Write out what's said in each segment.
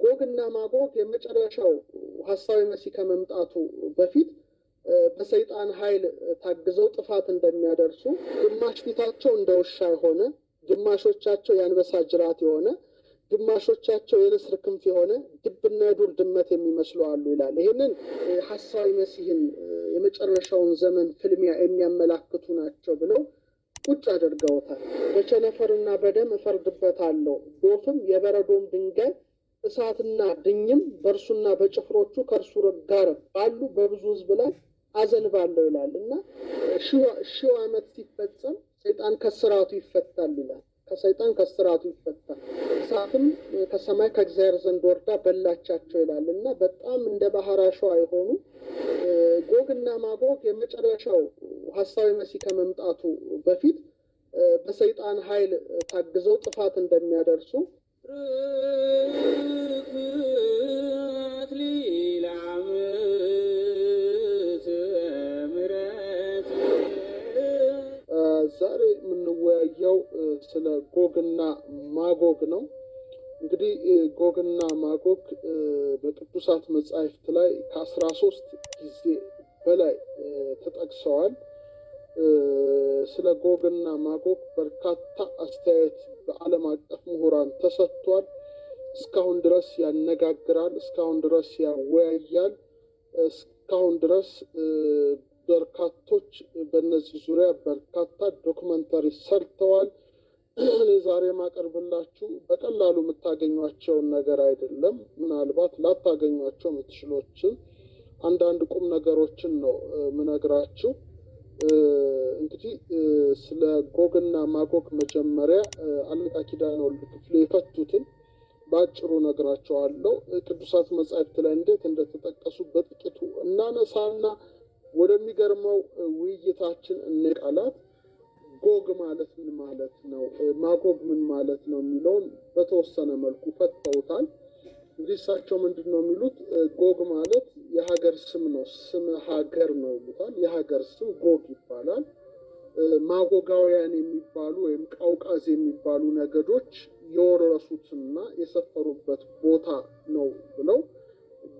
ጎግና ማጎግ የመጨረሻው ሐሳዊ መሲህ ከመምጣቱ በፊት በሰይጣን ኃይል ታግዘው ጥፋት እንደሚያደርሱ ግማሽ ፊታቸው እንደ ውሻ የሆነ ግማሾቻቸው የአንበሳ ጅራት የሆነ ግማሾቻቸው የንስር ክንፍ የሆነ ድብና የዱር ድመት የሚመስሉ አሉ ይላል። ይህንን ሐሳዊ መሲህን የመጨረሻውን ዘመን ፍልሚያ የሚያመላክቱ ናቸው ብለው ቁጭ አድርገውታል። በቸነፈርና በደም እፈርድበታለሁ፣ ዶፍም የበረዶም ድንጋይ እሳትና ድኝም በእርሱና በጭፍሮቹ ከእርሱ ጋር ባሉ በብዙ ሕዝብ ላይ አዘንባለሁ ይላል እና ሺው ዓመት ሲፈጸም ሰይጣን ከስራቱ ይፈታል ይላል። ከሰይጣን ከስራቱ ይፈታል፣ እሳትም ከሰማይ ከእግዚአብሔር ዘንድ ወርዳ በላቻቸው ይላል እና በጣም እንደ ባህር አሸዋ የሆኑ ጎግና ማጎግ የመጨረሻው ሐሳዊ መሲህ ከመምጣቱ በፊት በሰይጣን ኃይል ታግዘው ጥፋት እንደሚያደርሱ ዛሬ የምንወያየው ስለ ጎግና ማጎግ ነው። እንግዲህ ጎግና ማጎግ በቅዱሳት መጻሕፍት ላይ ከ13 ጊዜ በላይ ተጠቅሰዋል። ስለ ጎግና ማጎግ በርካታ አስተያየት በዓለም አቀፍ ምሁራን ተሰጥቷል። እስካሁን ድረስ ያነጋግራል፣ እስካሁን ድረስ ያወያያል፣ እስካሁን ድረስ በርካቶች በእነዚህ ዙሪያ በርካታ ዶክመንተሪ ሰርተዋል። እኔ ዛሬ ማቀርብላችሁ በቀላሉ የምታገኟቸውን ነገር አይደለም። ምናልባት ላታገኟቸው የምትችሎችን አንዳንድ ቁም ነገሮችን ነው ምነግራችሁ። እንግዲህ ስለ ጎግና ማጎግ መጀመሪያ አለቃ ኪዳነ ወልድ ክፍሌ የፈቱትን በአጭሩ ነግራቸዋለሁ። ቅዱሳት መጻሕፍት ላይ እንዴት እንደተጠቀሱ በጥቂቱ እናነሳና ወደሚገርመው ውይይታችን እንቃላት። ጎግ ማለት ምን ማለት ነው፣ ማጎግ ምን ማለት ነው የሚለውን በተወሰነ መልኩ ፈተውታል። እንግዲህ እሳቸው ምንድን ነው የሚሉት? ጎግ ማለት የሀገር ስም ነው፣ ስም ሀገር ነው ይሉታል። የሀገር ስም ጎግ ይባላል። ማጎጋውያን የሚባሉ ወይም ቃውቃዝ የሚባሉ ነገዶች የወረሱትና የሰፈሩበት ቦታ ነው ብለው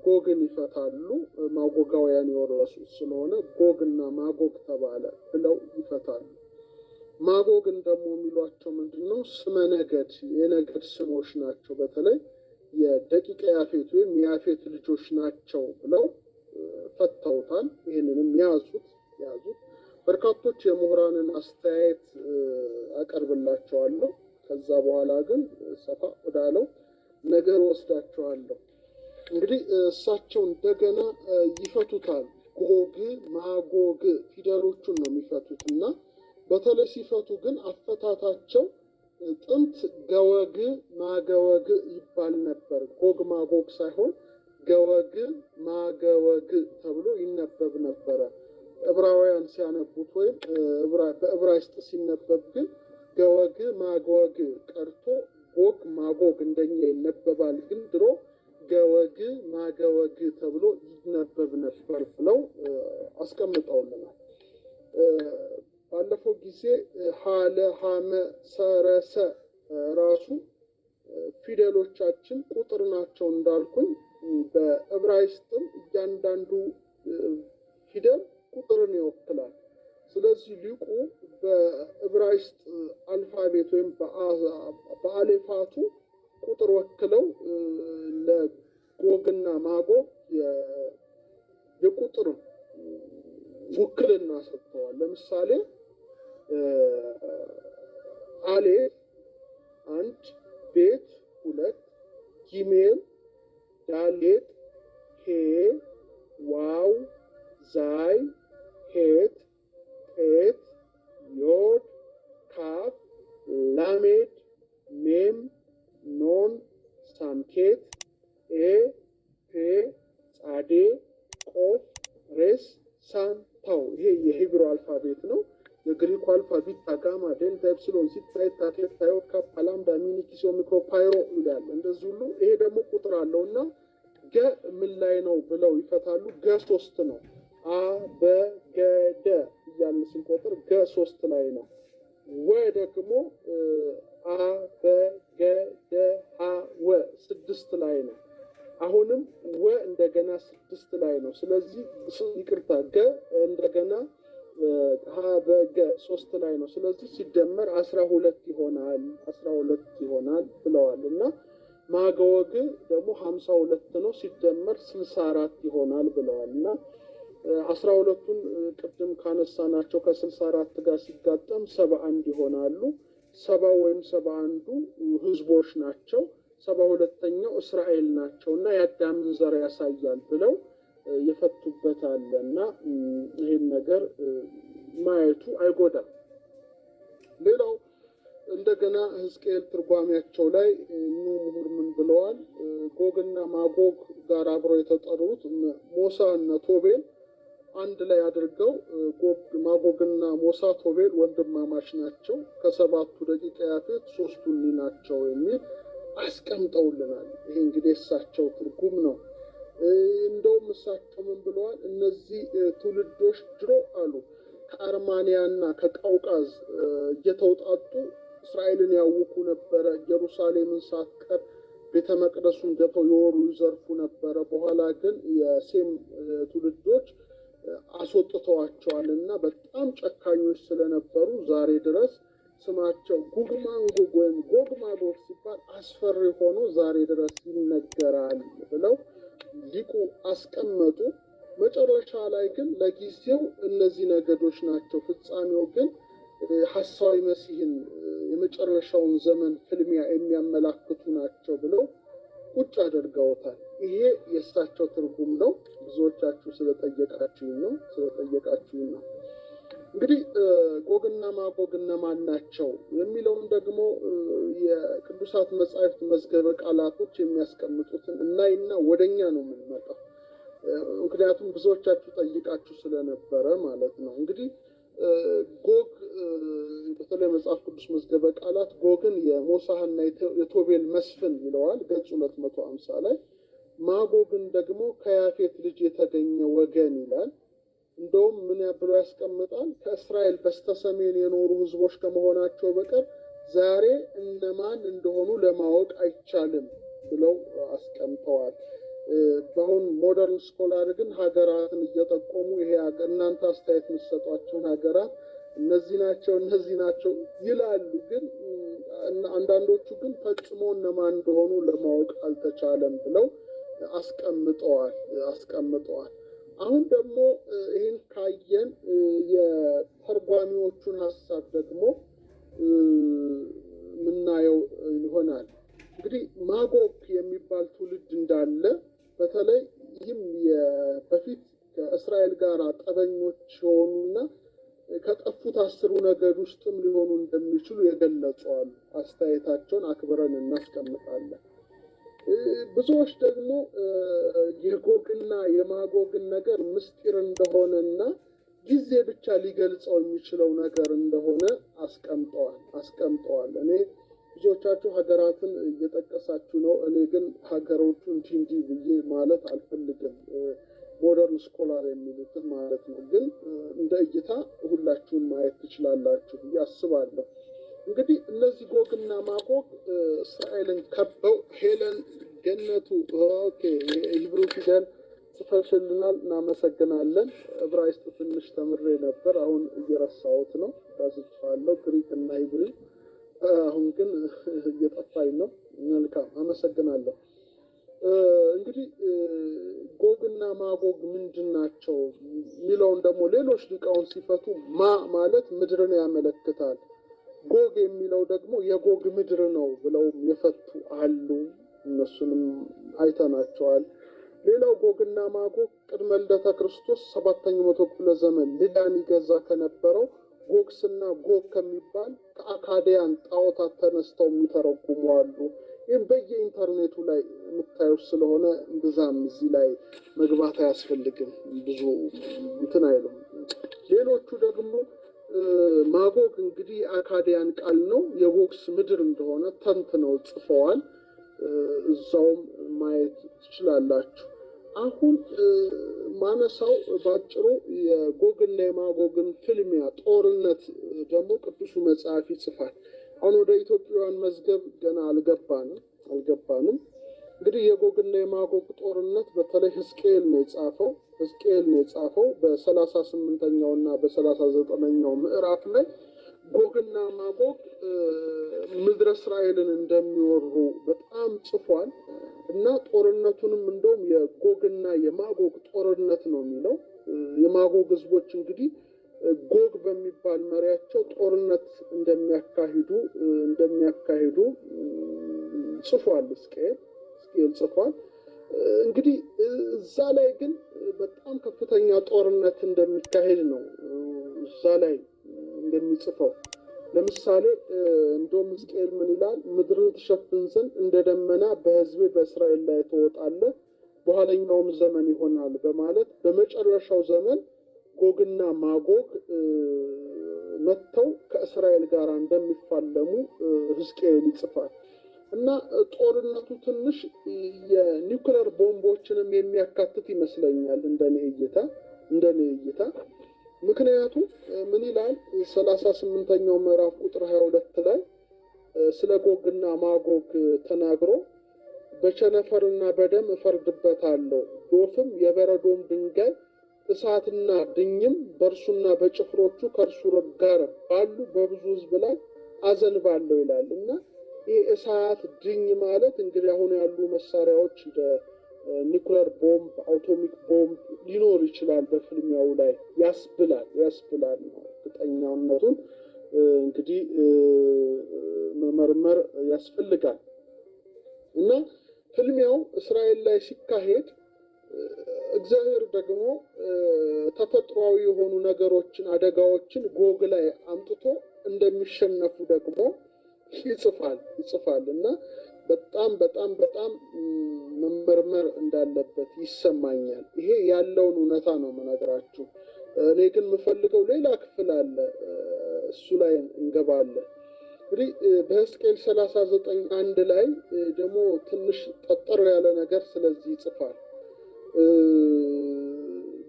ጎግን ይፈታሉ። ማጎጋውያን የወረሱት ስለሆነ ጎግና ማጎግ ተባለ ብለው ይፈታሉ። ማጎግን ደግሞ የሚሏቸው ምንድን ነው? ስመ ነገድ፣ የነገድ ስሞች ናቸው። በተለይ የደቂቀ ያፌት ወይም የያፌት ልጆች ናቸው ብለው ፈተውታል። ይህንንም ያዙት። በርካቶች የምሁራንን አስተያየት አቀርብላቸዋለሁ። ከዛ በኋላ ግን ሰፋ ወዳለው ነገር ወስዳቸዋለሁ። እንግዲህ እሳቸው እንደገና ይፈቱታል። ጎግ ማጎግ ፊደሎቹን ነው የሚፈቱት እና በተለይ ሲፈቱ ግን አፈታታቸው ጥንት ገወግ ማገወግ ይባል ነበር። ጎግ ማጎግ ሳይሆን ገወግ ማገወግ ተብሎ ይነበብ ነበረ። ዕብራውያን ሲያነቡት ወይም በዕብራይስጥ ሲነበብ ግን ገወግ ማጎግ ቀርቶ ጎግ ማጎግ እንደኛ ይነበባል። ግን ድሮ ገወግ ማገወግ ተብሎ ይነበብ ነበር ብለው አስቀምጠውልናል። ባለፈው ጊዜ ሀለ ሀመ ሰረሰ ራሱ ፊደሎቻችን ቁጥር ናቸው እንዳልኩኝ፣ በዕብራይስጥም እያንዳንዱ ፊደል ቁጥርን ይወክላል። ስለዚህ ሊቁ በዕብራይስጥ አልፋቤት ወይም በአሌፋቱ ቁጥር ወክለው ለጎግና ማጎግ የቁጥር ውክልና ሰጥተዋል። ለምሳሌ አሌፍ 1፣ ቤት 2፣ ጊሜል፣ ዳሌጥ፣ ሄ፣ ዋው፣ ዛይ፣ ሄት፣ ጤት፣ ዮድ፣ ካፍ፣ ላሜድ፣ ሜም፣ ኖን፣ ሳምኬት፣ ኤ፣ ፔ፣ ጻዴ፣ ቆፍ፣ ሬስ፣ ሳን፣ ታው። ይሄ የሂብሩ አልፋቤት ነው። የግሪኩ አልፋቤት ታጋማ ዴልታ ኤፕሲሎን ሲታ ኢታ ቴታ ዮድ ካፕ ላምዳ ሚኒ ኪሶ ሚክሮ ፓይሮ ይላል። እንደዚህ ሁሉ ይሄ ደግሞ ቁጥር አለውና ገ ምን ላይ ነው ብለው ይፈታሉ። ገ 3 ነው። አ በ ገ ደ እያልን ስንቆጥር ገ 3 ላይ ነው። ወ ደግሞ አ በ ገ ደ ሀ ወ 6 ላይ ነው። አሁንም ወ እንደገና 6 ላይ ነው። ስለዚህ ይቅርታ ገ እንደገና ሀ በገ 3 ላይ ነው። ስለዚህ ሲደመር 12 ይሆናል ብለዋል እና ማገወግ ደግሞ 52 ነው ሲደመር 64 ይሆናል ብለዋል እና 12ቱን ቅድም ካነሳናቸው ከ64 ጋር ሲጋጠም 71 ይሆናሉ። 70 ወይም 71ዱ ህዝቦች ናቸው። 72ኛው እስራኤል ናቸው እና የአዳምን ዘር ያሳያል ብለው የፈቱበት አለ እና ይህን ነገር ማየቱ አይጎዳም። ሌላው እንደገና ሕዝቅኤል ትርጓሜያቸው ላይ ምሁር ምን ብለዋል? ጎግና ማጎግ ጋር አብረው የተጠሩት ሞሳ እና ቶቤል አንድ ላይ አድርገው ማጎግና ሞሳ ቶቤል ወንድማማች ናቸው፣ ከ7ቱ ደቂቀ ያፌት 3ቱ ናቸው የሚል አስቀምጠውልናል። ይሄ እንግዲህ እሳቸው ትርጉም ነው። እንደውም እሳቸው ምን ብለዋል? እነዚህ ትውልዶች ድሮ አሉ ከአርማንያና ከቃውቃዝ እየተውጣጡ እስራኤልን ያውኩ ነበረ። ኢየሩሳሌምን ሳትቀር ቤተ መቅደሱን ገብተው የወሩ ይዘርፉ ነበረ። በኋላ ግን የሴም ትውልዶች አስወጥተዋቸዋልና በጣም ጨካኞች ስለነበሩ ዛሬ ድረስ ስማቸው ጉግማንጉግ ወይም ጎግማጎግ ሲባል አስፈሪ ሆኖ ዛሬ ድረስ ይነገራል ብለው ሊቁ አስቀመጡ። መጨረሻ ላይ ግን ለጊዜው እነዚህ ነገዶች ናቸው፣ ፍጻሜው ግን ሐሳዊ መሲህን የመጨረሻውን ዘመን ፍልሚያ የሚያመላክቱ ናቸው ብለው ቁጭ አድርገውታል። ይሄ የእሳቸው ትርጉም ነው። ብዙዎቻችሁ ስለጠየቃችሁኝ ነው። እንግዲህ ጎግና ማጎግ እነማን ናቸው የሚለውን ደግሞ የቅዱሳት መጻሕፍት መዝገበ ቃላቶች የሚያስቀምጡትን እናይና ወደኛ ነው የምንመጣው። ምክንያቱም ብዙዎቻችሁ ጠይቃችሁ ስለነበረ ማለት ነው። እንግዲህ ጎግ በተለይ መጽሐፍ ቅዱስ መዝገበ ቃላት ጎግን የሞሳህና የቶቤል መስፍን ይለዋል ገጽ 250 ላይ። ማጎግን ደግሞ ከያፌት ልጅ የተገኘ ወገን ይላል። እንደውም ምን ብሎ ያስቀምጣል? ከእስራኤል በስተሰሜን የኖሩ ህዝቦች ከመሆናቸው በቀር ዛሬ እነማን እንደሆኑ ለማወቅ አይቻልም ብለው አስቀምጠዋል። በአሁን ሞደርን ስኮላር ግን ሀገራትን እየጠቆሙ ይሄ እናንተ አስተያየት የምትሰጧቸውን ሀገራት እነዚህ ናቸው ይላሉ። ግን አንዳንዶቹ ግን ፈጽሞ እነማን እንደሆኑ ለማወቅ አልተቻለም ብለው አስቀምጠዋል። አሁን ደግሞ ይህን ካየን የተርጓሚዎቹን ሀሳብ ደግሞ ምናየው ይሆናል። እንግዲህ ማጎግ የሚባል ትውልድ እንዳለ በተለይ ይህም በፊት ከእስራኤል ጋር ጠበኞች የሆኑና ከጠፉት 10 ነገድ ውስጥም ሊሆኑ እንደሚችሉ የገለጸዋል። አስተያየታቸውን አክብረን እናስቀምጣለን። ብዙዎች ደግሞ የጎግና የማጎግን ነገር ምስጢር እንደሆነና ጊዜ ብቻ ሊገልጸው የሚችለው ነገር እንደሆነ አስቀምጠዋል። እኔ ብዙዎቻችሁ ሀገራትን እየጠቀሳችሁ ነው። እኔ ግን ሀገሮቹ እንዲህ ብዬ ማለት አልፈልግም። ሞደርን ስኮላር የሚሉትን ማለት ነው። ግን እንደ እይታ ሁላችሁም ማየት ትችላላችሁ ብዬ አስባለሁ። እንግዲህ እነዚህ ጎግና ማጎግ እስራኤልን ከበው ሄለን ገነቱ የሂብሩ ፊደል ጽፈሽልናል፣ እናመሰግናለን። ዕብራይስጥ ትንሽ ተምሬ ነበር፣ አሁን እየረሳሁት ነው። ባዝቻለሁ ግሪክ እና ሂብሪ፣ አሁን ግን እየጠፋኝ ነው። መልካም አመሰግናለሁ። እንግዲህ ጎግና ማጎግ ምንድን ናቸው የሚለውን ደግሞ ሌሎች ሊቃውን ሲፈቱ ማለት ምድርን ያመለክታል፣ ጎግ የሚለው ደግሞ የጎግ ምድር ነው ብለው የፈቱ አሉ። እነሱንም አይተናቸዋል። ሌላው ጎግና ማጎግ ቅድመ ልደተ ክርስቶስ 7ኛው መቶ ክፍለ ዘመን ልዳን ይገዛ ከነበረው ጎግስና ጎግ ከሚባል ከአካዲያን ጣዖታት ተነስተው የሚተረጉሙ አሉ። ይህም በየኢንተርኔቱ ላይ የምታየው ስለሆነ ብዛም እዚህ ላይ መግባት አያስፈልግም፣ ብዙ እንትን አይሉም። ሌሎቹ ደግሞ ማጎግ እንግዲህ አካዲያን ቃል ነው፣ የጎግስ ምድር እንደሆነ ተንትነው ጽፈዋል። እዛውም ማየት ትችላላችሁ። አሁን ማነሳው ባጭሩ የጎግና የማጎግን ፍልሚያ ጦርነት ደግሞ ቅዱሱ መጽሐፍ ይጽፋል። አሁን ወደ ኢትዮጵያውያን መዝገብ ገና አልገባንም። እንግዲህ የጎግና የማጎግ ጦርነት በተለይ ሕዝቅኤል ነው የጻፈው በ38ኛው እና በ39ኛው ምዕራፍ ላይ ጎግና ማጎግ ምድረ እስራኤልን እንደሚወሩ በጣም ጽፏል እና ጦርነቱንም እንደውም የጎግና የማጎግ ጦርነት ነው የሚለው። የማጎግ ህዝቦች እንግዲህ ጎግ በሚባል መሪያቸው ጦርነት እንደሚያካሂዱ ጽፏል። ሕዝቅኤል ጽፏል። እንግዲህ እዛ ላይ ግን በጣም ከፍተኛ ጦርነት እንደሚካሄድ ነው እዛ ላይ እንደሚጽፈው። ለምሳሌ እንደውም ሕዝቅኤል ምን ይላል? ምድርን ትሸፍን ዘንድ እንደ ደመና በህዝቤ በእስራኤል ላይ ትወጣለህ፣ በኋለኛውም ዘመን ይሆናል በማለት በመጨረሻው ዘመን ጎግና ማጎግ መጥተው ከእስራኤል ጋር እንደሚፋለሙ ሕዝቅኤል ይጽፋል። እና ጦርነቱ ትንሽ የኒውክሌር ቦምቦችንም የሚያካትት ይመስለኛል እንደኔ እይታ። ምክንያቱም ምን ይላል 38ኛው ምዕራፍ ቁጥር 22 ላይ ስለ ጎግና ማጎግ ተናግሮ በቸነፈርና በደም እፈርድበታለሁ፣ ዶፍም የበረዶም ድንጋይ እሳትና ድኝም በእርሱና በጭፍሮቹ ከእርሱ ጋር ባሉ በብዙ ህዝብ ላይ አዘንባለሁ ይላል። እና ይህ እሳት ድኝ ማለት እንግዲህ አሁን ያሉ መሳሪያዎች እንደ ኒውክሌር ቦምብ፣ አውቶሚክ ቦምብ ሊኖር ይችላል በፍልሚያው ላይ ያስብላል ነው። እርግጠኛነቱን እንግዲህ መመርመር ያስፈልጋል። እና ፍልሚያው እስራኤል ላይ ሲካሄድ እግዚአብሔር ደግሞ ተፈጥሯዊ የሆኑ ነገሮችን አደጋዎችን ጎግ ላይ አምጥቶ እንደሚሸነፉ ደግሞ ይጽፋል እና በጣም መመርመር እንዳለበት ይሰማኛል። ይሄ ያለውን እውነታ ነው የምነግራችሁ። እኔ ግን የምፈልገው ሌላ ክፍል አለ፣ እሱ ላይ እንገባለን። እንግዲህ በሕዝቅኤል 39:1 ላይ ደግሞ ትንሽ ጠጠር ያለ ነገር ስለዚህ ይጽፋል።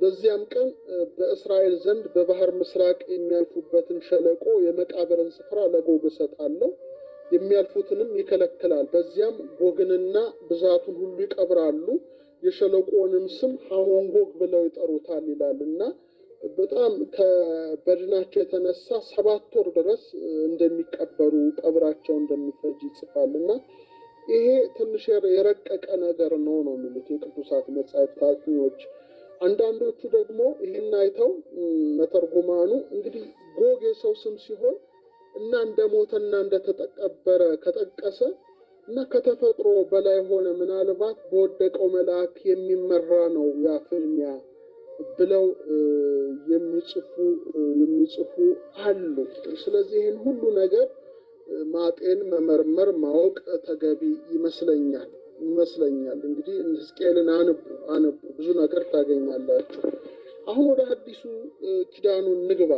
በዚያም ቀን በእስራኤል ዘንድ በባህር ምስራቅ የሚያልፉበትን ሸለቆ የመቃብርን ስፍራ ለጎግ እሰጣለሁ፣ የሚያልፉትንም ይከለክላል። በዚያም ጎግንና ብዛቱን ሁሉ ይቀብራሉ፣ የሸለቆውንም ስም ሐሞን ጎግ ብለው ይጠሩታል ይላል እና በጣም ከበድናቸው የተነሳ 7 ወር ድረስ እንደሚቀበሩ ቀብራቸው እንደሚፈጅ ይጽፋል እና ይሄ ትንሽ የረቀቀ ነገር ነው የሚሉት የቅዱሳት መጻሕፍት አጥኚዎች። አንዳንዶቹ ደግሞ ይህን አይተው መተርጉማኑ እንግዲህ ጎግ የሰው ስም ሲሆን እና እንደሞተና እንደተቀበረ ከጠቀሰ እና ከተፈጥሮ በላይ ሆነ ምናልባት በወደቀው መልአክ የሚመራ ነው ያ ፍልሚያ ብለው የሚጽፉ አሉ። ስለዚህ ይህን ሁሉ ነገር ማጤን፣ መመርመር፣ ማወቅ ተገቢ ይመስለኛል። እንግዲህ ሕዝቅኤልን አንቡ ብዙ ነገር ታገኛላችሁ። አሁን ወደ አዲሱ ኪዳኑን ንግባ።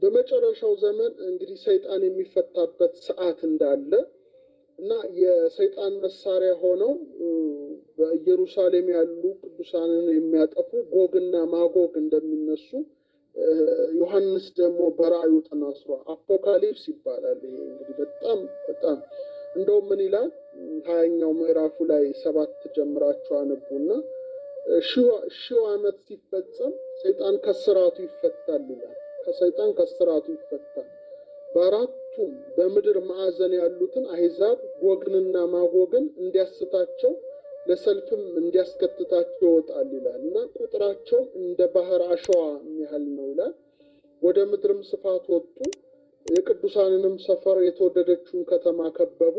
በመጨረሻው ዘመን እንግዲህ ሰይጣን የሚፈታበት ሰዓት እንዳለ እና የሰይጣን መሳሪያ ሆነው በኢየሩሳሌም ያሉ ቅዱሳንን የሚያጠፉ ጎግና ማጎግ እንደሚነሱ ዮሐንስ ደግሞ በራእዩ ተናግሯል። አፖካሊፕስ ይባላል። ይሄ እንግዲህ በጣም እንደውም ምን ይላል 20ኛው ምዕራፉ ላይ 7 ጀምራችሁ አንቡና ሺው ዓመት ሲፈጸም ሰይጣን ከስራቱ ይፈታል ይላል። ከሰይጣን ከስራቱ ይፈታል። በአራቱም በምድር ማዕዘን ያሉትን አሕዛብ ጎግንና ማጎግን እንዲያስታቸው ለሰልፍም እንዲያስከትታቸው ይወጣል ይላል እና ቁጥራቸው እንደ ባህር አሸዋ ያህል ነው ይላል። ወደ ምድርም ስፋት ወጡ፣ የቅዱሳንንም ሰፈር የተወደደችውን ከተማ ከበቡ፣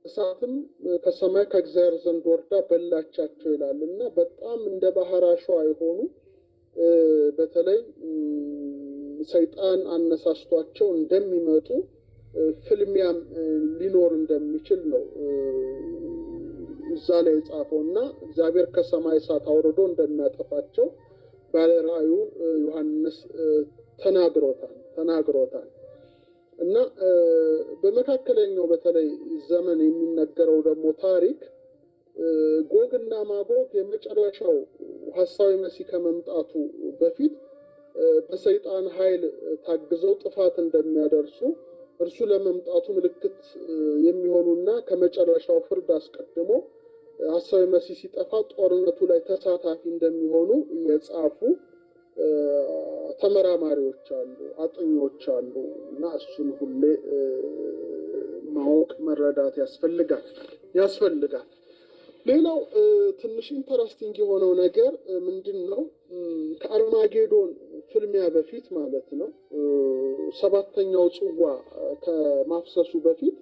እሳትም ከሰማይ ከእግዚአብሔር ዘንድ ወርዳ በላቻቸው ይላል እና በጣም እንደ ባህር አሸዋ የሆኑ በተለይ ሰይጣን አነሳስቷቸው እንደሚመጡ ፍልሚያም ሊኖር እንደሚችል ነው እዛ ላይ የጻፈው እና እግዚአብሔር ከሰማይ እሳት አውርዶ እንደሚያጠፋቸው ባለራእዩ ዮሐንስ ተናግሮታል እና በመካከለኛው በተለይ ዘመን የሚነገረው ደግሞ ታሪክ ጎግና ማጎግ የመጨረሻው ሐሳዊ መሲህ ከመምጣቱ በፊት በሰይጣን ኃይል ታግዘው ጥፋት እንደሚያደርሱ እርሱ ለመምጣቱ ምልክት የሚሆኑና ከመጨረሻው ፍርድ አስቀድሞ ሐሳዊ መሲህ ሲጠፋ ጦርነቱ ላይ ተሳታፊ እንደሚሆኑ የጻፉ ተመራማሪዎች አሉ፣ አጥኞች አሉ እና እሱን ሁሌ ማወቅ መረዳት ያስፈልጋል። ሌላው ትንሽ ኢንተረስቲንግ የሆነው ነገር ምንድን ነው? ከአርማጌዶን ፍልሚያ በፊት ማለት ነው፣ ሰባተኛው ጽዋ ከማፍሰሱ በፊት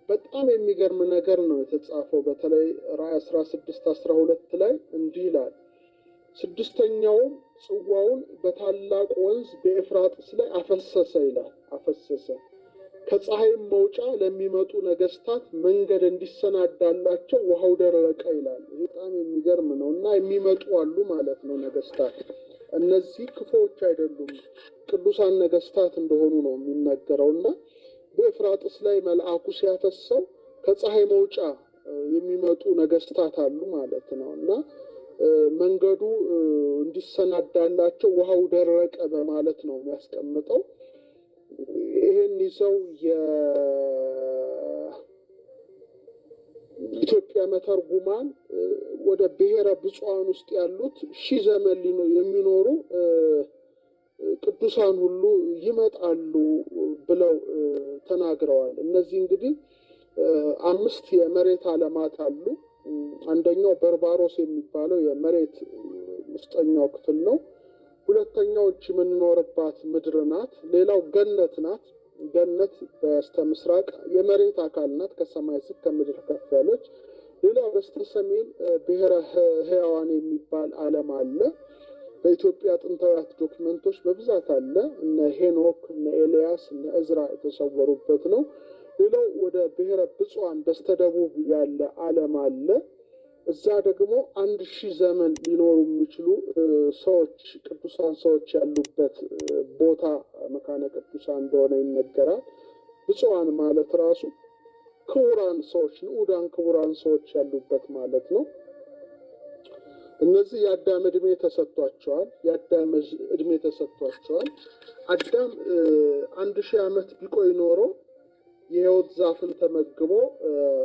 በጣም የሚገርም ነገር ነው የተጻፈው። በተለይ ራዕይ 16:12 ላይ እንዲህ ይላል፣ ስድስተኛውም ጽዋውን በታላቅ ወንዝ በኤፍራጥስ ላይ አፈሰሰ ይላል። አፈሰሰ ከፀሐይም መውጫ ለሚመጡ ነገስታት መንገድ እንዲሰናዳላቸው ውሃው ደረቀ ይላል። በጣም የሚገርም ነው እና የሚመጡ አሉ ማለት ነው ነገስታት። እነዚህ ክፉዎች አይደሉም፣ ቅዱሳን ነገስታት እንደሆኑ ነው የሚነገረው እና በኤፍራጥስ ላይ መልአኩ ሲያፈሰው ከፀሐይ መውጫ የሚመጡ ነገስታት አሉ ማለት ነው እና መንገዱ እንዲሰናዳላቸው ውሃው ደረቀ በማለት ነው የሚያስቀምጠው። ይህን ይዘው የኢትዮጵያ መተርጉማን ወደ ብሔረ ብፁዓን ውስጥ ያሉት 1000 ዘመን የሚኖሩ ቅዱሳን ሁሉ ይመጣሉ ብለው ተናግረዋል። እነዚህ እንግዲህ 5 የመሬት ዓለማት አሉ። አንደኛው በርባሮስ የሚባለው የመሬት ውስጠኛው ክፍል ነው። ሁለተኛው የምንኖርባት ምድር ናት። ሌላው ገነት ናት። ገነት በስተ ምስራቅ የመሬት አካል ናት፣ ከሰማይ ስር ከምድር ከፍ ያለች። ሌላው በስተ ሰሜን ብሔረ ሕያዋን የሚባል ዓለም አለ። በኢትዮጵያ ጥንታዊት ዶክመንቶች በብዛት አለ። እነ ሄኖክ፣ እነ ኤልያስ፣ እነ እዝራ የተሰወሩበት ነው። ሌላው ወደ ብሔረ ብፁዓን በስተደቡብ ያለ ዓለም አለ። እዛ ደግሞ 1000 ዘመን ሊኖሩ የሚችሉ ሰዎች፣ ቅዱሳን ሰዎች ያሉበት ቦታ መካነ ቅዱሳን እንደሆነ ይነገራል። ብፁዓን ማለት ራሱ ክቡራን ሰዎች፣ ንዑዳን ክቡራን ሰዎች ያሉበት ማለት ነው። እነዚህ የአዳም ዕድሜ ተሰጥቷቸዋል። አዳም 1000 ዓመት ቢቆይ ኖሮ የሕይወት ዛፍን ተመግቦ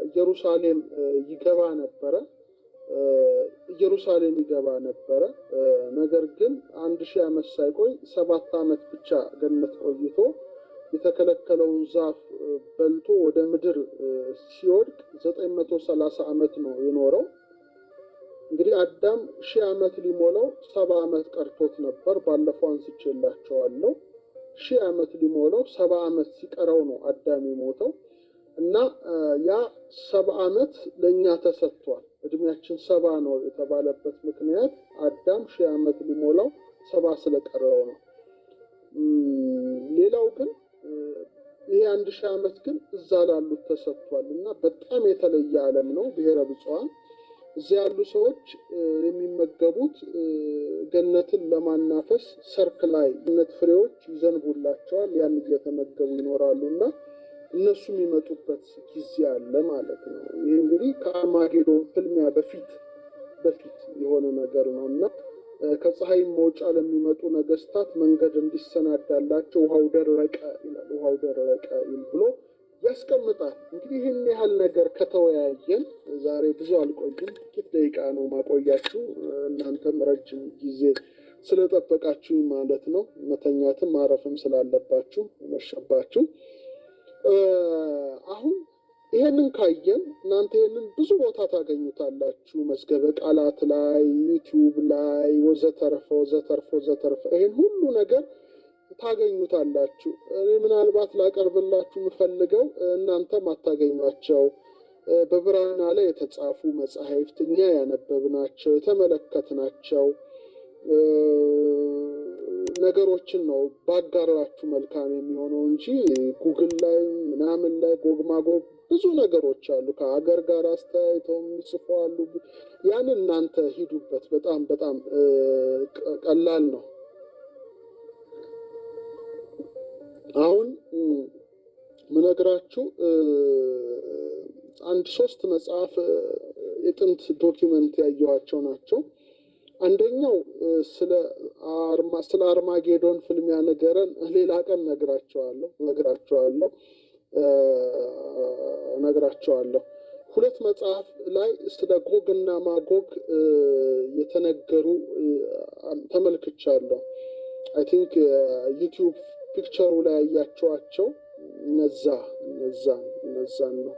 ኢየሩሳሌም ይገባ ነበረ። ነገር ግን 1000 ዓመት ሳይቆይ 7 ዓመት ብቻ ገነት ቆይቶ የተከለከለውን ዛፍ በልቶ ወደ ምድር ሲወድቅ 930 ዓመት ነው የኖረው። እንግዲህ አዳም 1000 ዓመት ሊሞላው 70 ዓመት ቀርቶት ነበር። ባለፈው አንስቼላችኋለሁ። 1000 ዓመት ሊሞላው 70 ዓመት ሲቀረው ነው አዳም የሞተው እና ያ 70 ዓመት ለኛ ተሰጥቷል። እድሜያችን 70 ነው የተባለበት ምክንያት አዳም 1000 ዓመት ሊሞላው 70 ስለቀረው ነው። ሌላው ግን ይሄ 1000 ዓመት ግን እዛ ላሉት ተሰጥቷል እና በጣም የተለየ ዓለም ነው ብሔረ ብፁዓን። እዚያ ያሉ ሰዎች የሚመገቡት ገነትን ለማናፈስ ሰርክ ላይ ገነት ፍሬዎች ይዘንቡላቸዋል። ያን እየተመገቡ ይኖራሉ እና እነሱ የሚመጡበት ጊዜ አለ ማለት ነው። ይህ እንግዲህ ከአርማጌዶን ፍልሚያ በፊት የሆነ ነገር ነው እና ከፀሐይ መውጫ ለሚመጡ ነገስታት መንገድ እንዲሰናዳላቸው ውሃው ደረቀ ይላል። ውሃው ደረቀ ብሎ ያስቀምጣል። እንግዲህ ይህን ያህል ነገር ከተወያየን ዛሬ ብዙ አልቆይም፣ ጥቂት ደቂቃ ነው ማቆያችሁ። እናንተም ረጅም ጊዜ ስለጠበቃችሁ ማለት ነው። መተኛትም ማረፍም ስላለባችሁ መሸባችሁ። አሁን ይሄንን ካየን እናንተ ይሄንን ብዙ ቦታ ታገኙታላችሁ፣ መዝገበ ቃላት ላይ፣ ዩቲዩብ ላይ ወዘተርፈ። ይሄን ሁሉ ነገር ታገኙታላችሁ። እኔ ምናልባት ላቀርብላችሁ የምፈልገው እናንተ ማታገኟቸው በብራና ላይ የተጻፉ መጻሕፍት እኛ ያነበብናቸው የተመለከትናቸው ነገሮችን ነው ባጋራችሁ መልካም የሚሆነው እንጂ ጉግል ላይ ምናምን ላይ ጎግማጎግ ብዙ ነገሮች አሉ፣ ከሀገር ጋር አስተያይተው የሚጽፉ አሉ። ያን እናንተ ሂዱበት። በጣም ቀላል ነው። አሁን ምነግራችሁ አንድ 3 መጽሐፍ የጥንት ዶኪመንት ያየኋቸው ናቸው። አንደኛው ስለ አርማጌዶን ፍልሚያ ነገረን ሌላ ቀን ነግራቸዋለሁ። ሁለት መጽሐፍ ላይ ስለ ጎግና ማጎግ የተነገሩ ተመልክቻለሁ። አይ ቲንክ ዩቲዩብ ፒክቸሩ ላይ ያያቸዋቸው እነዛን ነው።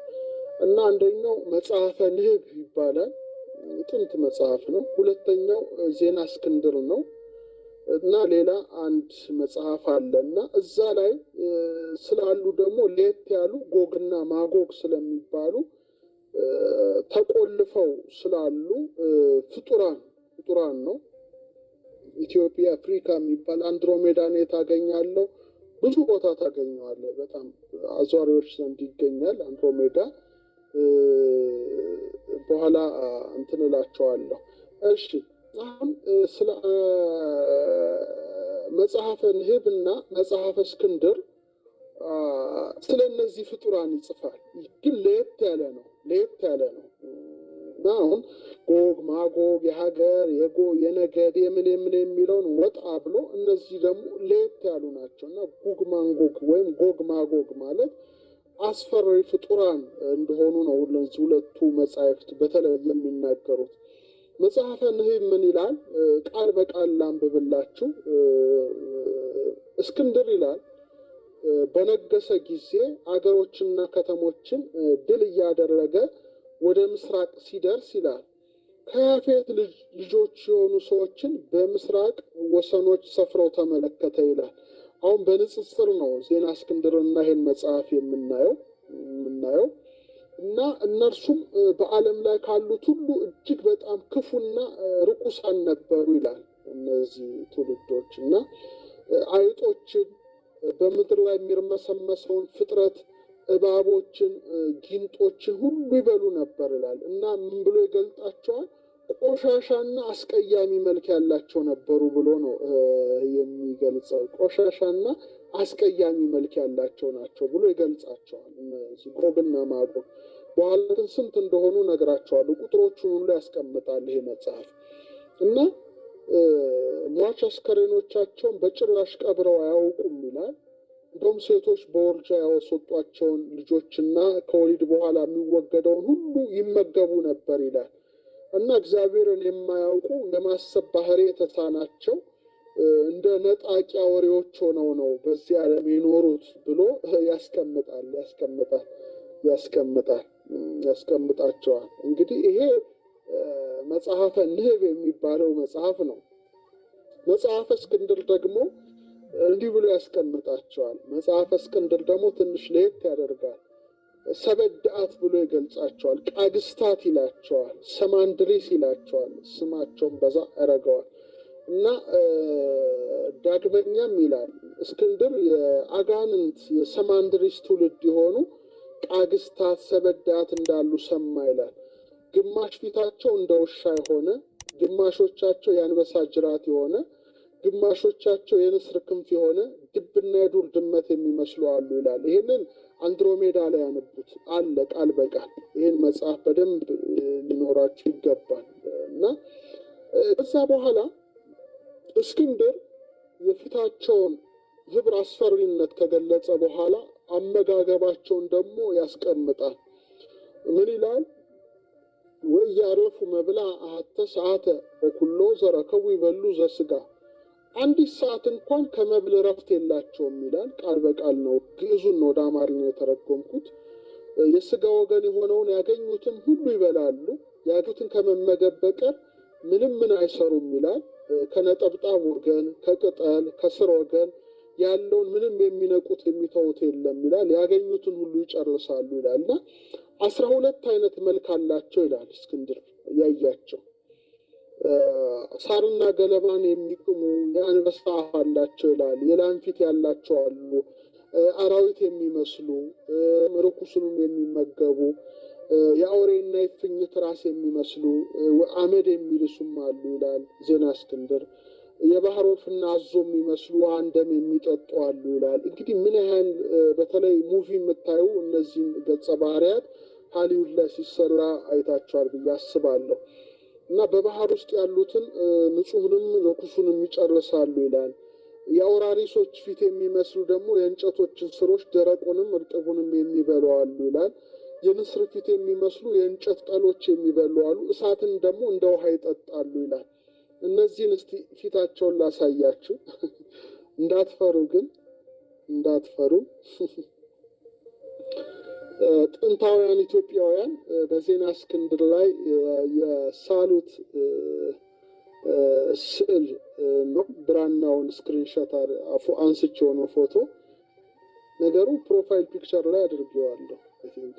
እና አንደኛው መጽሐፈ ንህብ ይባላል። ጥንት መጽሐፍ ነው። ሁለተኛው ዜና እስክንድር ነው። እና ሌላ አንድ መጽሐፍ አለ እና እዛ ላይ ስላሉ ደግሞ ለየት ያሉ ጎግና ማጎግ ስለሚባሉ ተቆልፈው ስላሉ ፍጡራን ነው። ኢትዮጵያ አፍሪካ የሚባል አንድሮሜዳን ታገኛለህ። ብዙ ቦታ ታገኘዋለህ። በጣም አዟሪዎች ዘንድ ይገኛል አንድሮሜዳ። በኋላ እንትን እላቸዋለሁ። እሺ አሁን ስለ መጽሐፈ ንህብና መጽሐፈ እስክንድር ስለ እነዚህ ፍጡራን ይጽፋል። ግን ለየት ያለ ነው። አሁን ጎግ ማጎግ የሀገር የነገድ የምን የሚለውን ወጣ ብሎ እነዚህ ደግሞ ለየት ያሉ ናቸው እና ጎግ ማንጎግ ወይም ጎግ ማጎግ ማለት አስፈሪ ፍጡራን እንደሆኑ ነው እነዚህ ሁለቱ መጻሕፍት በተለይ የሚናገሩት። መጽሐፈ ንህብ ምን ይላል? ቃል በቃል ላንብብላችሁ። እስክንድር ይላል በነገሰ ጊዜ አገሮችና ከተሞችን ድል እያደረገ ወደ ምስራቅ ሲደርስ ይላል ከያፌት ልጆች የሆኑ ሰዎችን በምስራቅ ወሰኖች ሰፍረው ተመለከተ ይላል። አሁን በንጽጽር ነው ዜና እስክንድርና ይሄን መጽሐፍ የምናየው እና እነርሱም በዓለም ላይ ካሉት ሁሉ እጅግ በጣም ክፉና ርኩሳን ነበሩ ይላል። እነዚህ ትውልዶች እና አይጦችን በምድር ላይ የሚርመሰመሰውን ፍጥረት እባቦችን፣ ጊንጦችን ሁሉ ይበሉ ነበር ይላል እና ምን ብሎ ይገልጣቸዋል? ቆሻሻና አስቀያሚ መልክ ያላቸው ነበሩ ብሎ ነው የሚገልጸው። ቆሻሻና አስቀያሚ መልክ ያላቸው ናቸው ብሎ ይገልጻቸዋል እነዚህ ጎግና ማጎግ። በኋላ ግን ስንት እንደሆኑ ነግራቸዋለሁ። ቁጥሮቹን ሁሉ ያስቀምጣል ይሄ መጽሐፍ እና ሟች አስከሬኖቻቸውን በጭራሽ ቀብረው አያውቁም ይላል። እንደውም ሴቶች በወርጃ ያወሰጧቸውን ልጆችና ከወሊድ በኋላ የሚወገደውን ሁሉ ይመገቡ ነበር ይላል እና እግዚአብሔርን የማያውቁ የማሰብ ባህሪ የተሳናቸው እንደ ነጣቂ አውሬዎች ሆነው ነው በዚህ ዓለም የኖሩት ብሎ ያስቀምጣቸዋል። እንግዲህ ይሄ መጽሐፈ ንህብ የሚባለው መጽሐፍ ነው። መጽሐፈ እስክንድር ደግሞ እንዲህ ብሎ ያስቀምጣቸዋል። መጽሐፈ እስክንድር ደግሞ ትንሽ ለየት ያደርጋል። ሰበዳአት ብሎ ይገልጻቸዋል። ቃግስታት ይላቸዋል። ሰማንድሪስ ይላቸዋል። ስማቸውን በዛ ያደርገዋል እና ዳግመኛም ይላል እስክንድር የአጋንንት የሰማንድሪስ ትውልድ የሆኑ ቃግስታት ሰበዳአት እንዳሉ ሰማ ይላል። ግማሽ ፊታቸው እንደ ውሻ የሆነ፣ ግማሾቻቸው የአንበሳ ጅራት የሆነ፣ ግማሾቻቸው የንስር ክንፍ የሆነ ድብና የዱር ድመት የሚመስሉ አሉ ይላል። ይሄንን አንድሮሜዳ ላይ ያነቡት አለ ቃል በቃል። ይህን መጽሐፍ በደንብ ሊኖራችሁ ይገባል እና ከዛ በኋላ እስክንድር የፊታቸውን ህብር አስፈሪነት ከገለጸ በኋላ አመጋገባቸውን ደግሞ ያስቀምጣል። ምን ይላል? ወያረፉ መብላ አሐተ ሰዓተ ወኩሎ ዘረከቡ ይበሉ ዘስጋ። አንዲት ሰዓት እንኳን ከመብል ረፍት የላቸውም ይላል። ቃል በቃል ነው፣ ግዕዙን ነው ወደ አማርኛ የተረጎምኩት። የስጋ ወገን የሆነውን ያገኙትን ሁሉ ይበላሉ፣ ያገኙትን ከመመገብ በቀር ምን አይሰሩም ይላል። ከነጠብጣብ ወገን፣ ከቅጠል፣ ከስር ወገን ያለውን ምንም የሚነቁት የሚተውት የለም ይላል። ያገኙትን ሁሉ ይጨርሳሉ ይላል እና 12 አይነት መልክ አላቸው ይላል እስክንድር ያያቸው። ሳርና ገለባን የሚቅሙ የአንበሳ አፍ አላቸው ይላል። የላም ፊት ያላቸው አሉ፣ አራዊት የሚመስሉ ርኩሱንም የሚመገቡ፣ የአውሬና የፍኝት ራስ የሚመስሉ አመድ የሚልሱም አሉ ይላል ዜና እስክንድር። የባህር ወፍና አዞ የሚመስሉ አንደም የሚጠጡ አሉ ይላል። እንግዲህ ምን ያህል በተለይ ሙቪ የምታዩ እነዚህን ገጸ ባህሪያት ሃሊውድ ላይ ሲሰራ አይታችኋል ብዬ አስባለሁ። እና በባህር ውስጥ ያሉትን ንጹህንም ርኩሱንም ይጨርሳሉ ይላል። የአውራሪሶች ፊት የሚመስሉ ደግሞ የእንጨቶችን ስሮች ደረቁንም እርጥቡንም የሚበሉ አሉ ይላል። የንስር ፊት የሚመስሉ የእንጨት ጠሎች የሚበሉ አሉ፣ እሳትን ደግሞ እንደ ውሃ ይጠጣሉ ይላል። እነዚህን እስቲ ፊታቸውን ላሳያችሁ። እንዳትፈሩ ግን እንዳትፈሩ። ጥንታውያን ኢትዮጵያውያን በዜና እስክንድር ላይ የሳሉት ስዕል ነው። ብራናውን ስክሪንሾት አንስቼው ነው ፎቶ። ነገሩ ፕሮፋይል ፒክቸር ላይ አድርጌዋለሁ። አይ ቲንክ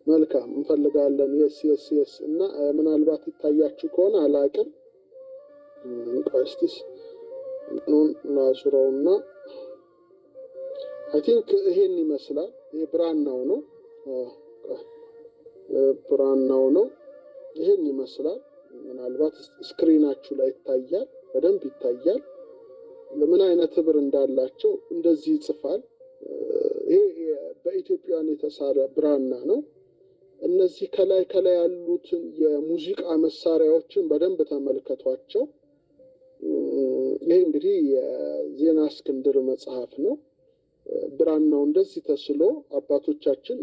መልካም እንፈልጋለን። የስ እና ምናልባት ይታያችሁ ከሆነ አላቅም። ቀስቲስ ኑን ላዙረውና አይ ቲንክ ይሄን ይመስላል። ይሄ ብራናው ነው። ብራናው ነው። ይሄን ይመስላል። ምናልባት ስክሪናችሁ ላይ ይታያል፣ በደንብ ይታያል። ለምን አይነት ህብር እንዳላቸው እንደዚህ ይጽፋል። ይሄ በኢትዮጵያውያን የተሳለ ብራና ነው። እነዚህ ከላይ ያሉትን የሙዚቃ መሳሪያዎችን በደንብ ተመልከቷቸው። ይሄ እንግዲህ የዜና እስክንድር መጽሐፍ ነው። ብራናው እንደዚህ ተስሎ አባቶቻችን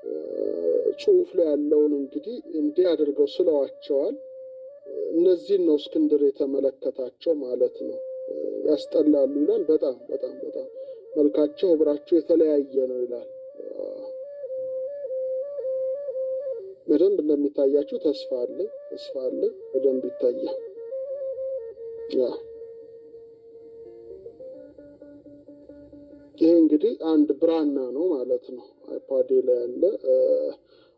በጽሁፍ ላይ ያለውን እንግዲህ እንዲህ አድርገው ስለዋቸዋል። እነዚህን ነው እስክንድር የተመለከታቸው ማለት ነው። ያስጠላሉ ይላል። በጣም በጣም በጣም መልካቸው ህብራቸው የተለያየ ነው ይላል። በደንብ እንደሚታያችሁ ተስፋ አለ በደንብ ይታያል። ይሄ እንግዲህ አንድ ብራና ነው ማለት ነው። አይፓድ ላይ ያለ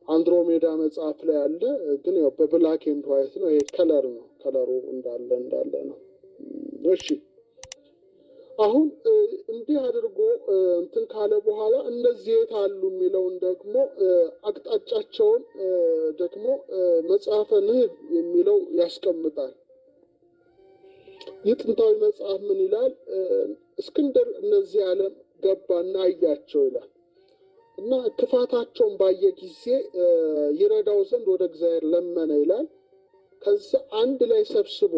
አንድሮሜዳ መጽሐፍ ላይ ያለ ግን ያው በብላክ ኤንድ ዋይት ነው። ይሄ ከለር ነው። ከለሩ እንዳለ ነው። እሺ አሁን እንዲህ አድርጎ እንትን ካለ በኋላ እነዚህ የት አሉ የሚለውን ደግሞ አቅጣጫቸውን ደግሞ መጽሐፈ ንህብ የሚለው ያስቀምጣል። የጥንታዊ መጽሐፍ ምን ይላል? እስክንድር እነዚህ ዓለም ገባና አያቸው ይላል እና ክፋታቸውን ባየ ጊዜ ይረዳው ዘንድ ወደ እግዚአብሔር ለመነ ይላል። ከዛ አንድ ላይ ሰብስቦ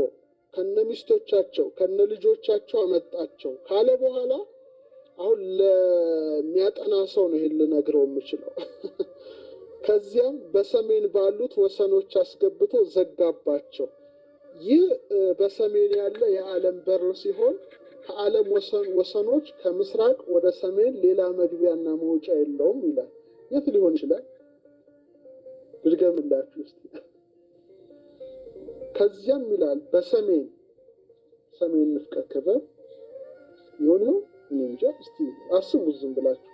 ከነ ሚስቶቻቸው ከነ ልጆቻቸው አመጣቸው ካለ በኋላ አሁን ለሚያጠና ሰው ነው ይሄን ልነግረው የምችለው። ከዚያም በሰሜን ባሉት ወሰኖች አስገብቶ ዘጋባቸው። ይህ በሰሜን ያለ የዓለም በር ሲሆን ከዓለም ወሰኖች ከምስራቅ ወደ ሰሜን ሌላ መግቢያና መውጫ የለውም ይላል። የት ሊሆን ይችላል? ድርገምላችሁ እስቲ። ከዚያም ይላል በሰሜን ንፍቀ ክበብ ይሆን ነው እንጃ። እስቲ አስቡ ዝም ብላችሁ።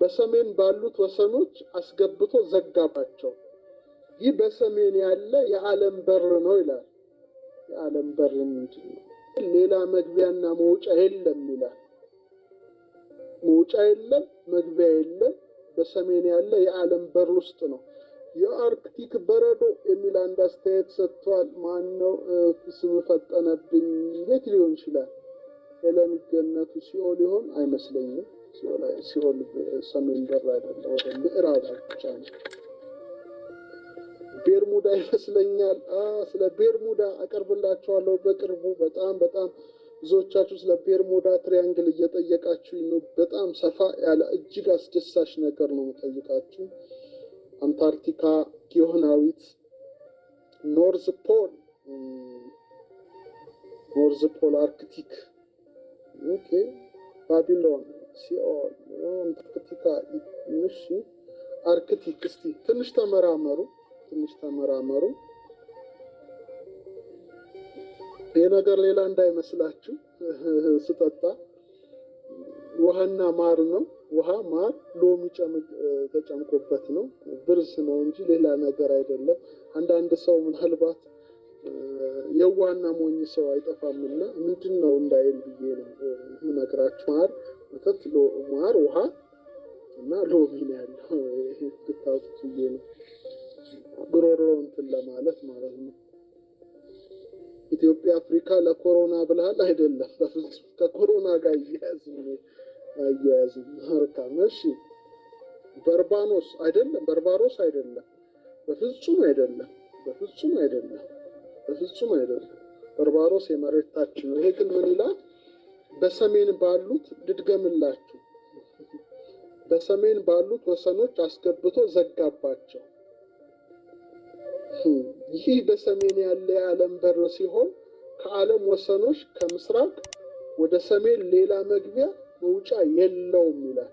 በሰሜን ባሉት ወሰኖች አስገብቶ ዘጋባቸው። ይህ በሰሜን ያለ የዓለም በር ነው ይላል። የዓለም በር ምንድን ነው? ሌላ መግቢያና መውጫ የለም ይላል። መውጫ የለም፣ መግቢያ የለም። በሰሜን ያለ የዓለም በር ውስጥ ነው። የአርክቲክ በረዶ የሚል አንድ አስተያየት ሰጥቷል። ማን ነው? ስም ፈጠነብኝ። የት ሊሆን ይችላል? ሄለን ገነቱ ሲኦል ይሆን? አይመስለኝም። ሲኦል ሰሜን በር አይደለም፣ ወደ ምዕራብ ብቻ ነው። ቤርሙዳ ይመስለኛል። ስለ ቤርሙዳ አቀርብላችኋለሁ በቅርቡ። በጣም ብዙዎቻችሁ ስለ ቤርሙዳ ትሪያንግል እየጠየቃችሁ ነው። በጣም ሰፋ ያለ እጅግ አስደሳች ነገር ነው የምጠይቃችሁ። አንታርክቲካ፣ ጊዮናዊት፣ ኖርዝ ፖል፣ አርክቲክ፣ ኦኬ፣ ባቢሎን፣ ሲኦል፣ አንታርክቲካ፣ እሺ፣ አርክቲክ። እስቲ ትንሽ ተመራመሩ። ይህ ነገር ሌላ እንዳይመስላችሁ። ስጠጣ ውሃና ማር ነው። ውሃ፣ ማር፣ ሎሚ ተጨምቆበት ነው። ብርዝ ነው እንጂ ሌላ ነገር አይደለም። አንዳንድ ሰው ምናልባት የዋህና ሞኝ ሰው አይጠፋምና ምንድን ነው እንዳይል ብዬ ነው የምነግራችሁ። ማር፣ ውሃ እና ሎሚ ነው ያለው። ብታውቁት ብዬ ነው። ጉሮሮ እንትን ለማለት ማለት ነው። ኢትዮጵያ አፍሪካ ለኮሮና ብለሃል አይደለም? በፍጹም ከኮሮና ጋር አያያዝም። መልካም። እሺ በርባኖስ አይደለም፣ በርባሮስ አይደለም፣ በፍጹም አይደለም፣ በፍጹም አይደለም፣ በፍጹም አይደለም። በርባሮስ የመሬት ታች ነው። ይሄ ግን ምን ይላል? በሰሜን ባሉት ልድገምላችሁ፣ በሰሜን ባሉት ወሰኖች አስገብቶ ዘጋባቸው። ይህ በሰሜን ያለ የዓለም በር ሲሆን ከዓለም ወሰኖች ከምስራቅ ወደ ሰሜን ሌላ መግቢያ መውጫ የለውም ይላል።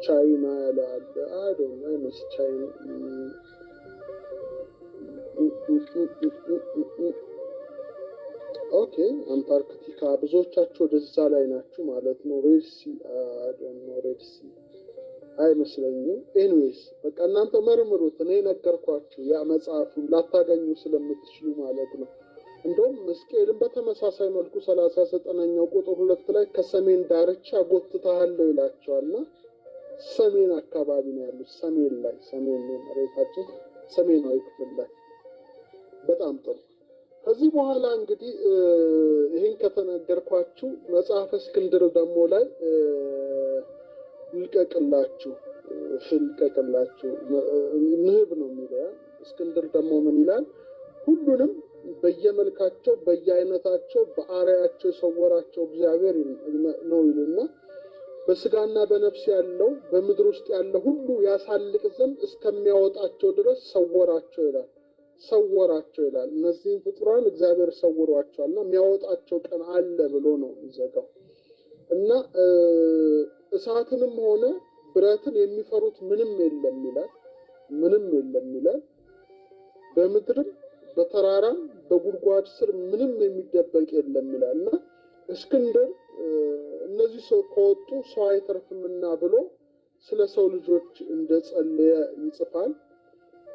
ቻይና ያላል አይዶን አይመስ ቻይና ኦኬ አንታርክቲካ ብዙዎቻችሁ ወደዛ ላይ ናችሁ ማለት ነው። ሬድሲ አይዶን ኖ ሬድሲ አይመስለኝም። ኤኒዌይስ በቃ እናንተ መርምሩት። እኔ ነገርኳችሁ ያ መጽሐፉን ላታገኙ ስለምትችሉ ማለት ነው። እንደውም ሕዝቅኤልን በተመሳሳይ መልኩ 39ኛው ቁጥር 2 ላይ ከሰሜን ዳርቻ ጎትተሃለሁ ይላቸዋልና ሰሜን አካባቢ ነው ያሉት። ሰሜን ላይ ሰሜን ነው መሬታቸው ሰሜናዊ ክፍል ላይ። በጣም ጥሩ። ከዚህ በኋላ እንግዲህ ይሄን ከተነገርኳችሁ መጽሐፈ እስክንድር ደግሞ ላይ ልቀቅላችሁ ንህብ ነው የሚለው። እስክንድር ደግሞ ምን ይላል? ሁሉንም በየመልካቸው በየአይነታቸው በአርአያቸው የሰወራቸው እግዚአብሔር ነው ይልና በስጋና በነፍስ ያለው በምድር ውስጥ ያለ ሁሉ ያሳልቅ ዘንድ እስከሚያወጣቸው ድረስ ሰወራቸው ይላል። ሰወራቸው ይላል። እነዚህን ፍጡራን እግዚአብሔር ሰውሯቸዋልና የሚያወጣቸው ቀን አለ ብሎ ነው የሚዘጋው። እና እሳትንም ሆነ ብረትን የሚፈሩት ምንም የለም ይላል። ምንም የለም ይላል። በምድርም በተራራም በጉድጓድ ስር ምንም የሚደበቅ የለም ይላል። እና እስክንድር እነዚህ ሰው ከወጡ ሰው አይተርፍምና ብሎ ስለ ሰው ልጆች እንደጸለየ ይጽፋል።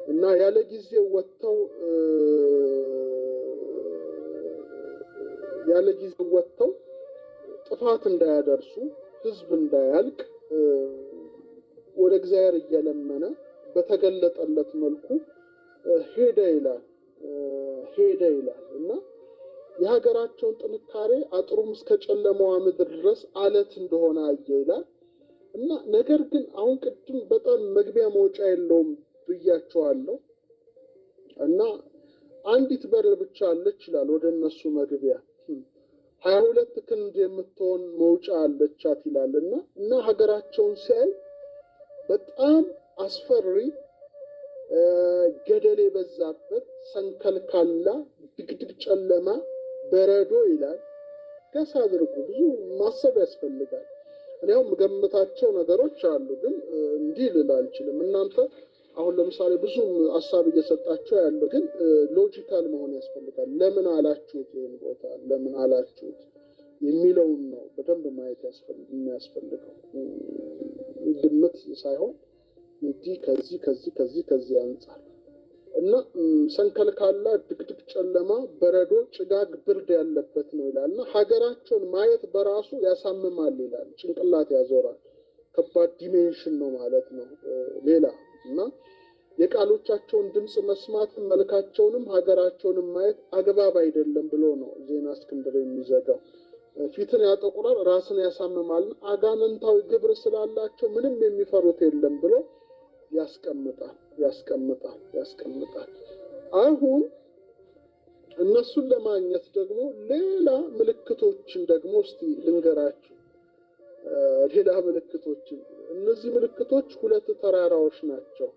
እና ያለ ጊዜው ወጥተው ጥፋት እንዳያደርሱ ህዝብ እንዳያልቅ ወደ እግዚአብሔር እየለመነ በተገለጠለት መልኩ ሄደ ይላል እና የሀገራቸውን ጥንካሬ አጥሩም እስከ ጨለማዋ ምድር ድረስ አለት እንደሆነ አየ ይላል። እና ነገር ግን አሁን ቅድም በጣም መግቢያ መውጫ የለውም ብያቸዋለሁ። እና አንዲት በር ብቻ አለች ይላል ወደ እነሱ መግቢያ 22 ክንድ የምትሆን መውጫ አለቻት ይላል። እና ሀገራቸውን ሲያይ በጣም አስፈሪ ገደል የበዛበት ሰንከልካላ ድቅድቅ ጨለማ በረዶ ይላል። ገስ አድርጉ። ብዙ ማሰብ ያስፈልጋል። እኔው የምገምታቸው ነገሮች አሉ፣ ግን እንዲህ ልል አልችልም። እናንተ አሁን ለምሳሌ ብዙ ሀሳብ እየሰጣችሁ ያለው፣ ግን ሎጂካል መሆን ያስፈልጋል። ለምን አላችሁት ይሄን ቦታ ለምን አላችሁት የሚለውን ነው በደንብ ማየት የሚያስፈልገው። ግምት ሳይሆን እንዲህ ከዚህ አንጻር እና ሰንከልካላ ድቅድቅ ጨለማ በረዶ ጭጋግ ብርድ ያለበት ነው ይላል። እና ሀገራቸውን ማየት በራሱ ያሳምማል ይላል። ጭንቅላት ያዞራል። ከባድ ዲሜንሽን ነው ማለት ነው። ሌላ እና የቃሎቻቸውን ድምፅ መስማትም መልካቸውንም ሀገራቸውንም ማየት አግባብ አይደለም ብሎ ነው ዜና እስክንድር የሚዘጋው። ፊትን ያጠቁራል፣ ራስን ያሳምማል፣ አጋንንታዊ ግብር ስላላቸው ምንም የሚፈሩት የለም ብሎ ያስቀምጣል። አሁን እነሱን ለማግኘት ደግሞ ሌላ ምልክቶችን ደግሞ እስቲ ልንገራችሁ። ሌላ ምልክቶችን እነዚህ ምልክቶች ሁለት ተራራዎች ናቸው።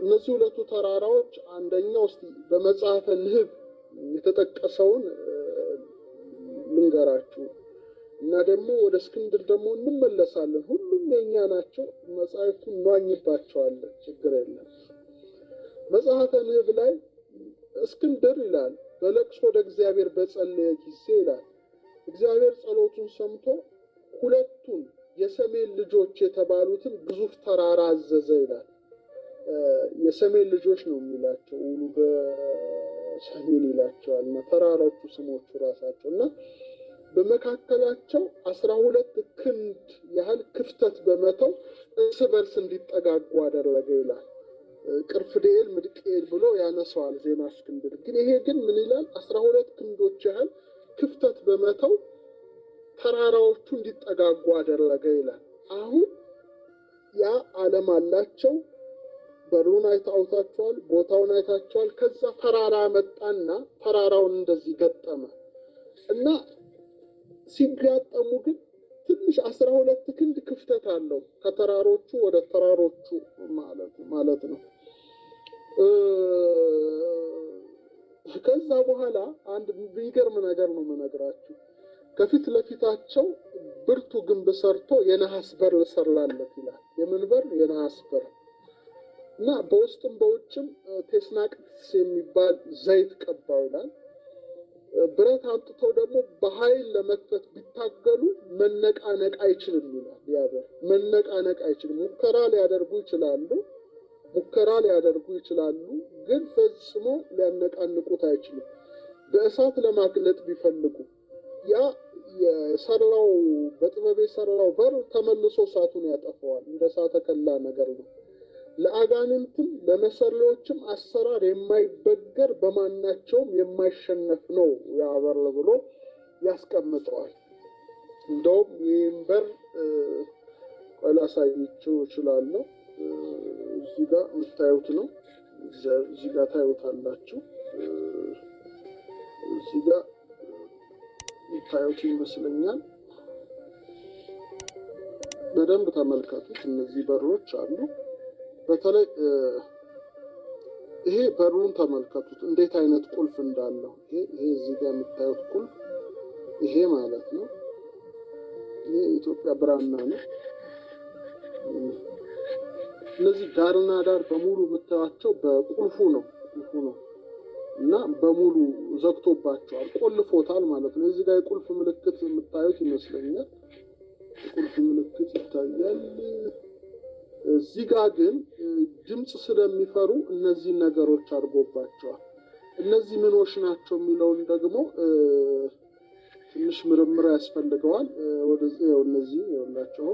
እነዚህ ሁለቱ ተራራዎች አንደኛው እስቲ በመጽሐፈ ንህብ የተጠቀሰውን ልንገራችሁ እና ደግሞ ወደ እስክንድር ደግሞ እንመለሳለን። ሁሉም የኛ ናቸው። መጽሐፍቱን እንዋኝባቸዋለን፣ ችግር የለም። መጽሐፈ ንህብ ላይ እስክንድር ይላል በለቅሶ ወደ እግዚአብሔር በጸለየ ጊዜ ይላል እግዚአብሔር ጸሎቱን ሰምቶ ሁለቱን የሰሜን ልጆች የተባሉትን ግዙፍ ተራራ አዘዘ ይላል። የሰሜን ልጆች ነው የሚላቸው፣ ሁሉ በሰሜን ይላቸዋል። እና ተራራዎቹ ስሞቹ ራሳቸው እና በመካከላቸው 12 ክንድ ያህል ክፍተት በመተው እርስ በርስ እንዲጠጋጉ አደረገ ይላል። ቅርፍዴል ምድቅኤል ብሎ ያነሳዋል ዜና እስክንድር። ግን ይሄ ግን ምን ይላል? 12 ክንዶች ያህል ክፍተት በመተው ተራራዎቹ እንዲጠጋጉ አደረገ ይላል። አሁን ያ ዓለም አላቸው። በሩን አይታውታቸዋል፣ ቦታውን አይታቸዋል። ከዛ ተራራ መጣና ተራራውን እንደዚህ ገጠመ እና ሲጋጠሙ ግን ትንሽ 12 ክንድ ክፍተት አለው ከተራሮቹ ወደ ተራሮቹ ማለት ነው። ከዛ በኋላ አንድ የሚገርም ነገር ነው የምነግራችሁ። ከፊት ለፊታቸው ብርቱ ግንብ ሰርቶ የነሐስ በር ሰራለት ይላል። የምን በር? የነሐስ በር እና በውስጥም በውጭም ቴስናቅስ የሚባል ዘይት ቀባው ይላል። ብረት አምጥተው ደግሞ በኃይል ለመክፈት ቢታገሉ መነቃነቅ አይችልም ይላል። ያ በር መነቃነቅ አይችልም። ሙከራ ሊያደርጉ ይችላሉ፣ ግን ፈጽሞ ሊያነቃንቁት አይችልም። በእሳት ለማቅለጥ ቢፈልጉ ያ የሰራው በጥበብ የሰራው በር ተመልሶ እሳቱን ያጠፋዋል። እንደ እሳተ ከላ ነገር ነው። ለአጋንንትም ለመሰሪዎችም አሰራር የማይበገር በማናቸውም የማይሸነፍ ነው ያ በር ብሎ ያስቀምጠዋል። እንደውም ይህን በር ላሳያችሁ እችላለሁ። እዚህ ጋር የምታዩት ነው። እዚህ ጋር ታዩታላችሁ። እዚህ ጋር የምታዩት ይመስለኛል። በደንብ ተመልከቱት። እነዚህ በሮች አሉ። በተለይ ይሄ በሩን ተመልከቱት እንዴት አይነት ቁልፍ እንዳለው። ይሄ እዚህ ጋር የምታዩት ቁልፍ ይሄ ማለት ነው። ይሄ የኢትዮጵያ ብራና ነው። እነዚህ ዳርና ዳር በሙሉ የምታዩቸው በቁልፉ ነው እና በሙሉ ዘግቶባቸዋል፣ ቆልፎታል ማለት ነው። እዚህ ጋር የቁልፍ ምልክት የምታዩት ይመስለኛል። የቁልፍ ምልክት ይታያል። እዚህ ጋር ግን ድምጽ ስለሚፈሩ እነዚህ ነገሮች አድርጎባቸዋል። እነዚህ ምኖች ናቸው የሚለውን ደግሞ ትንሽ ምርምር ያስፈልገዋል። ወደዚህ ያው እነዚህ ያላቸው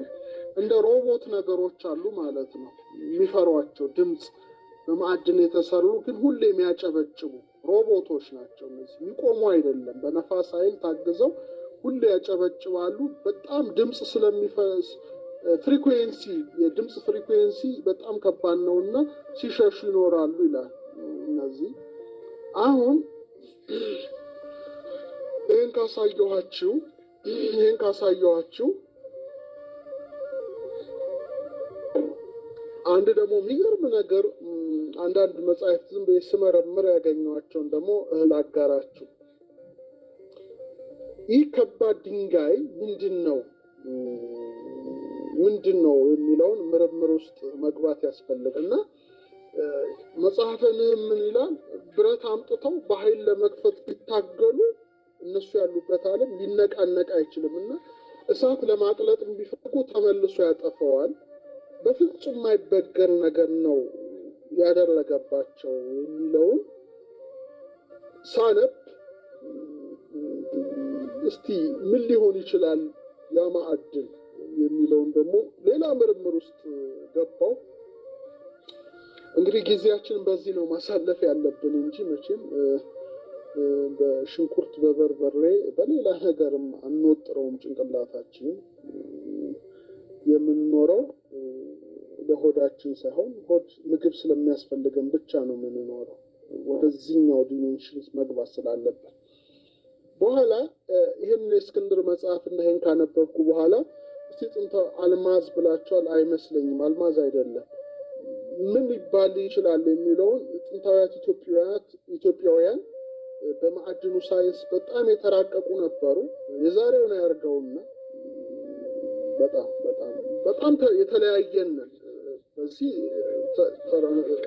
እንደ ሮቦት ነገሮች አሉ ማለት ነው። የሚፈሯቸው ድምጽ በማዕድን የተሰሩ ግን ሁሌ የሚያጨበጭቡ ሮቦቶች ናቸው። እነዚህ የሚቆሙ አይደለም። በነፋስ ኃይል ታግዘው ሁሌ ያጨበጭባሉ። በጣም ድምጽ ስለሚፈስ ፍሪኩዌንሲ የድምጽ ፍሪኩዌንሲ በጣም ከባድ ነውና ሲሸሹ ይኖራሉ ይላል። እነዚህ አሁን ይሄን ካሳየኋችሁ አንድ ደግሞ የሚገርም ነገር አንዳንድ መጻሕፍት ዝም ብዬ ስመረምር ያገኘኋቸውን ደግሞ ላጋራችሁ። ይህ ከባድ ድንጋይ ምንድን ነው የሚለውን ምርምር ውስጥ መግባት ያስፈልግና መጽሐፈ ነህምያ ምን ይላል? ብረት አምጥተው በኃይል ለመክፈት ቢታገሉ እነሱ ያሉበት ዓለም ሊነቃነቅ አይችልምና እሳት ለማቅለጥ ቢፈልጉ ተመልሶ ያጠፋዋል። በፍጹም የማይበገር ነገር ነው ያደረገባቸው የሚለውን ሳነብ እስቲ ምን ሊሆን ይችላል ያ ማዕድን የሚለውን ደግሞ ሌላ ምርምር ውስጥ ገባው። እንግዲህ ጊዜያችን በዚህ ነው ማሳለፍ ያለብን እንጂ መቼም በሽንኩርት በበርበሬ በሌላ ነገርም አንወጥረውም። ጭንቅላታችንን የምንኖረው ለሆዳችን ሳይሆን ሆድ ምግብ ስለሚያስፈልገን ብቻ ነው የምንኖረው። ወደዚህኛው ዲሜንሽን መግባት ስላለብን በኋላ ይሄን የእስክንድር መጽሐፍ እና ይሄን ካነበብኩ በኋላ እስቲ ጥንተ አልማዝ ብላችኋል። አይመስለኝም፣ አልማዝ አይደለም። ምን ሊባል ይችላል የሚለውን ጥንታውያት ኢትዮጵያውያን በማዕድኑ ሳይንስ በጣም የተራቀቁ ነበሩ። የዛሬውን ያርገውና በጣም የተለያየን በዚህ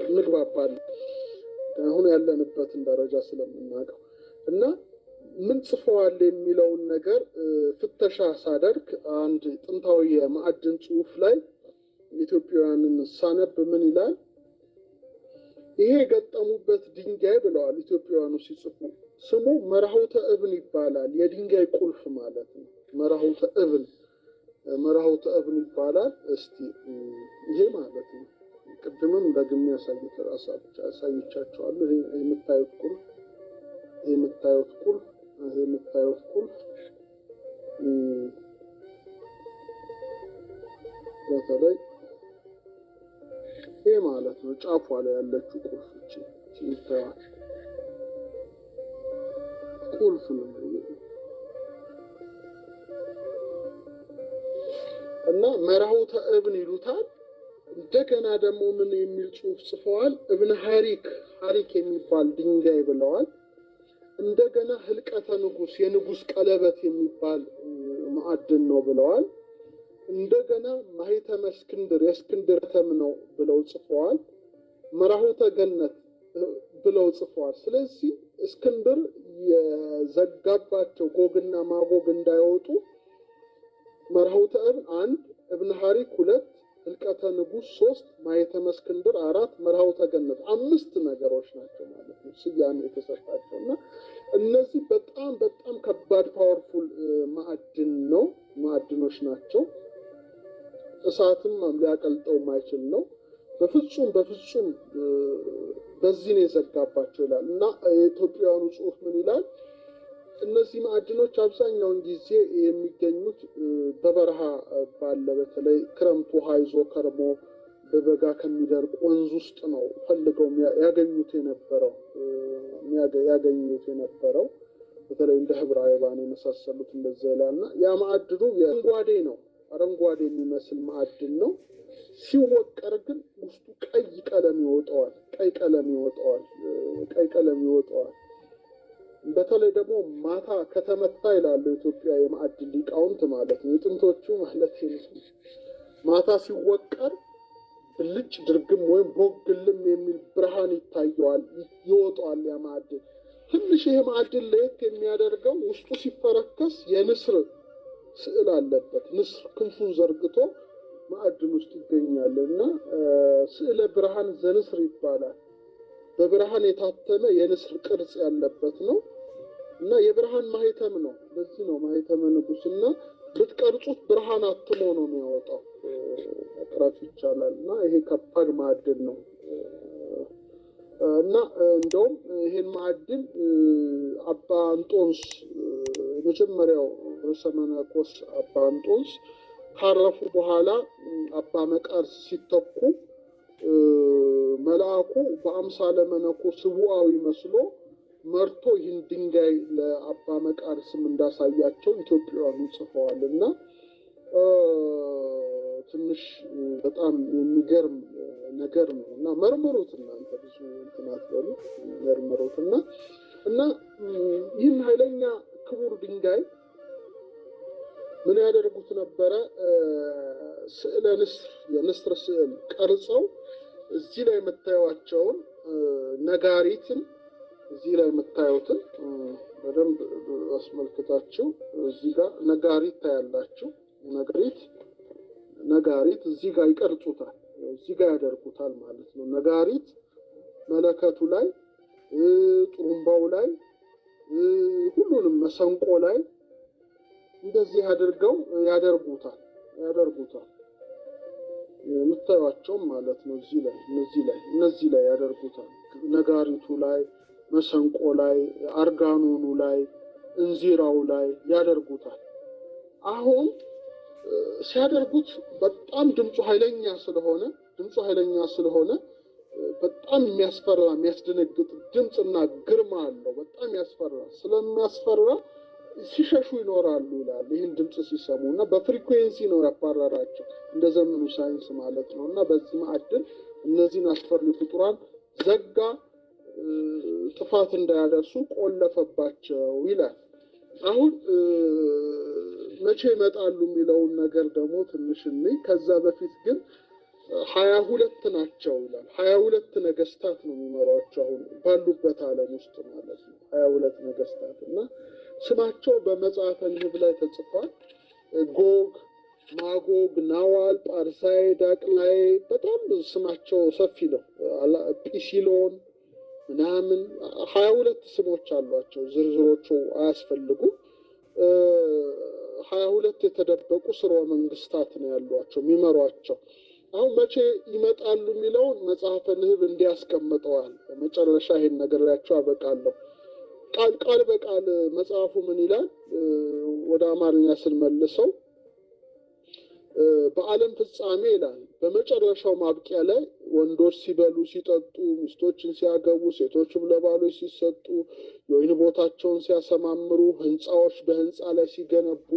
እንግባባለን አሁን ያለንበትን ደረጃ ስለምናውቀው እና ምን ጽፈዋል የሚለውን ነገር ፍተሻ ሳደርግ አንድ ጥንታዊ የማዕድን ጽሑፍ ላይ ኢትዮጵያውያንን ሳነብ ምን ይላል? ይሄ የገጠሙበት ድንጋይ ብለዋል ኢትዮጵያውያኑ ሲጽፉ፣ ስሙ መርሐውተ እብን ይባላል። የድንጋይ ቁልፍ ማለት ነው። መርሐውተ እብን ይባላል። እስቲ ይሄ ማለት ነው። ቅድምም ደግሜ ያሳይቻቸዋለሁ። ይሄ የምታዩት ቁልፍ በተለይ ይሄ ማለት ነው ጫፏ ላይ ያለችው ቁልፍ ይታያል። ቁልፍ ነው እና መራሁተ እብን ይሉታል። እንደገና ደግሞ ምን የሚል ጽሑፍ ጽፈዋል? እብነ ሐሪክ የሚባል ድንጋይ ብለዋል። እንደገና ህልቀተ ንጉስ የንጉስ ቀለበት የሚባል ማዕድን ነው ብለዋል። እንደገና ማህተመ እስክንድር የእስክንድር ተም ነው ብለው ጽፈዋል። መራሁተ ገነት ብለው ጽፈዋል። ስለዚህ እስክንድር የዘጋባቸው ጎግና ማጎግ እንዳይወጡ መራሁተ እብን 1፣ እብነ ሐሪክ 2፣ ህልቀተ ንጉስ 3፣ ማህተመ እስክንድር 4፣ መራሁተ ገነት 5 ነገሮች ናቸው ማለት ነው ስያሜ የተሰጣቸው እና እነዚህ በጣም በጣም ከባድ ፓወርፉል ማዕድኖች ናቸው። እሳትም ሊያቀልጠው የማይችል ነው። በፍጹም በዚህ ነው የዘጋባቸው ይላል እና የኢትዮጵያውያኑ ጽሑፍ ምን ይላል? እነዚህ ማዕድኖች አብዛኛውን ጊዜ የሚገኙት በበረሃ ባለ በተለይ ክረምቱ ውሃ ይዞ ከርሞ በበጋ ከሚደርቅ ወንዝ ውስጥ ነው ፈልገው ያገኙት የነበረው በተለይ እንደ ህብረ አይባን የመሳሰሉት እንደዛ ይላልና ያ ማዕድኑ አረንጓዴ የሚመስል ማዕድን ነው። ሲወቀር ግን ውስጡ ቀይ ቀለም ይወጣዋል። በተለይ ደግሞ ማታ ከተመታ ይላሉ ኢትዮጵያ የማዕድን ሊቃውንት ማለት ነው የጥንቶቹ ማለት ነው። ማታ ሲወቀር ብልጭ ድርግም ወይም ቦግልም የሚል ብርሃን ይወጣዋል ያ ማዕድን። ትንሽ ይሄ ማዕድን ለየት የሚያደርገው ውስጡ ሲፈረከስ የንስር ስዕል አለበት። ንስር ክንፉን ዘርግቶ ማዕድን ውስጥ ይገኛል እና ስዕለ ብርሃን ዘንስር ይባላል። በብርሃን የታተመ የንስር ቅርጽ ያለበት ነው እና የብርሃን ማህተም ነው። በዚህ ነው ማህተመ ንጉስና ብትቀርጹት ብርሃን አትሞ ነው የሚያወጣው። መቅረጽ ይቻላል እና ይሄ ከባድ ማዕድን ነው እና እንደውም ይሄን ማዕድን አባ እንጦንስ መጀመሪያው ርዕሰ መነኮስ አባ እንጦንስ ካረፉ በኋላ አባ መቃርስ ሲተኩ መልአኩ በአምሳለ መነኮስ ስቡዓዊ መስሎ መርቶ ይህን ድንጋይ ለአባ መቃርስም እንዳሳያቸው ኢትዮጵያውያኑ ጽፈዋል እና ትንሽ በጣም የሚገርም ነገር ነው እና መርምሩት እናንተ ብዙ እንትናት በሉ መርምሩትና እና ይህን ኃይለኛ ክቡር ድንጋይ ምን ያደርጉት ነበረ? ስዕለ ንስር የንስር ስዕል ቀርጸው እዚህ ላይ የምታዩዋቸውን ነጋሪትን እዚህ ላይ የምታዩትን በደንብ አስመልክታችሁ እዚህ ጋር ነጋሪት ታያላችሁ። ነጋሪት እዚህ ጋር ይቀርጹታል፣ እዚህ ጋር ያደርጉታል ማለት ነው። ነጋሪት መለከቱ ላይ፣ ጥሩምባው ላይ፣ ሁሉንም መሰንቆ ላይ እንደዚህ አድርገው ያደርጉታል የምታዩዋቸው ማለት ነው። እነዚህ ላይ ያደርጉታል። ነጋሪቱ ላይ፣ መሰንቆ ላይ፣ አርጋኖኑ ላይ፣ እንዚራው ላይ ያደርጉታል። አሁን ሲያደርጉት በጣም ድምፁ ኃይለኛ ስለሆነ በጣም የሚያስፈራ የሚያስደነግጥ ድምፅና ግርማ አለው። በጣም ስለሚያስፈራ ሲሸሹ ይኖራሉ ይላል። ይህን ድምፅ ሲሰሙ እና በፍሪኩዌንሲ ነው ያባረራቸው እንደ ዘመኑ ሳይንስ ማለት ነው። እና በዚህ ማዕድን እነዚህን አስፈሪ ፍጡራን ዘጋ፣ ጥፋት እንዳያደርሱ ቆለፈባቸው ይላል። አሁን መቼ ይመጣሉ የሚለውን ነገር ደግሞ ትንሽ እንይ። ከዛ በፊት ግን 22 ናቸው ይላል። 22 ነገስታት ነው የሚመሯቸው አሁን ባሉበት ዓለም ውስጥ ማለት ነው። 22 ነገስታት እና ስማቸው በመጽሐፈ ንህብ ላይ ተጽፏል። ጎግ፣ ማጎግ፣ ናዋል፣ ጳርሳይ፣ ዳቅላይ በጣም ስማቸው ሰፊ ነው። ጲሲሎን ምናምን 22 ስሞች አሏቸው። ዝርዝሮቹ አያስፈልጉም። 22 የተደበቁ ስርወ መንግስታት ነው ያሏቸው የሚመሯቸው። አሁን መቼ ይመጣሉ የሚለውን መጽሐፈ ንህብ እንዲያስቀምጠዋል። መጨረሻ ይሄን ነገራቸው አበቃለሁ። ቃል በቃል መጽሐፉ ምን ይላል? ወደ አማርኛ ስንመልሰው በዓለም ፍጻሜ ይላል በመጨረሻው ማብቂያ ላይ ወንዶች ሲበሉ ሲጠጡ ሚስቶችን ሲያገቡ ሴቶችም ለባሎች ሲሰጡ የወይን ቦታቸውን ሲያሰማምሩ ህንፃዎች በህንፃ ላይ ሲገነቡ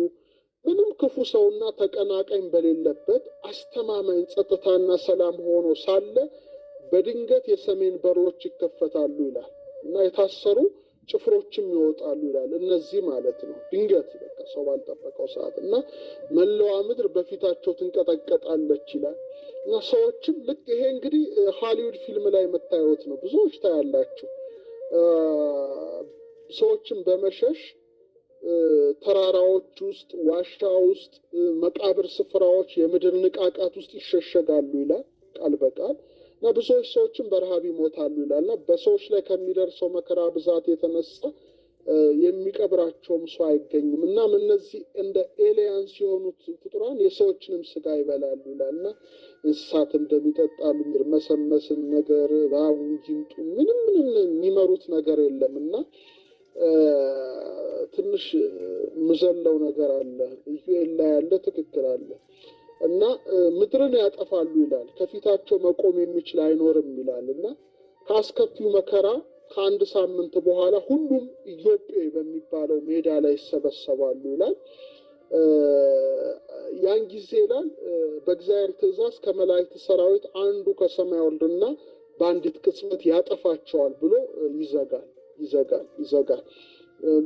ምንም ክፉ ሰውና ተቀናቃኝ በሌለበት አስተማማኝ ጸጥታና ሰላም ሆኖ ሳለ በድንገት የሰሜን በሮች ይከፈታሉ ይላል እና የታሰሩ ጭፍሮችም ይወጣሉ ይላል። እነዚህ ማለት ነው ድንገት በቃ ሰው ባልጠበቀው ሰዓት እና መላዋ ምድር በፊታቸው ትንቀጠቀጣለች ይላል እና ሰዎችም ልክ ይሄ እንግዲህ ሃሊውድ ፊልም ላይ መታየት ነው። ብዙዎች ታያላችሁ። ሰዎችም በመሸሽ ተራራዎች ውስጥ ዋሻ ውስጥ መቃብር ስፍራዎች የምድር ንቃቃት ውስጥ ይሸሸጋሉ ይላል ቃል በቃል እና ብዙዎች ሰዎችም በረሃብ ይሞታሉ ይላልና በሰዎች ላይ ከሚደርሰው መከራ ብዛት የተነሳ የሚቀብራቸውም ሰው አይገኝም እና እነዚህ እንደ ኤሊያንስ የሆኑት ፍጡራን የሰዎችንም ስጋ ይበላሉ ይላልና እንስሳት እንደሚጠጣሉ መሰመስን ነገር ባቡን ጅንጡ ምንም የሚመሩት ነገር የለምና ትንሽ ምዘለው ነገር አለ ኢዩኤል ላይ ያለ ትክክል አለ እና ምድርን ያጠፋሉ ይላል ከፊታቸው መቆም የሚችል አይኖርም ይላልና ካስከፊው መከራ ከአንድ ሳምንት በኋላ ሁሉም ኢትዮጵያ በሚባለው ሜዳ ላይ ይሰበሰባሉ ይላል። ያን ጊዜ ይላል በእግዚአብሔር ትእዛዝ ከመላእክት ሰራዊት አንዱ ከሰማይ ወርድና በአንዲት ቅጽበት ያጠፋቸዋል ብሎ ይዘጋል።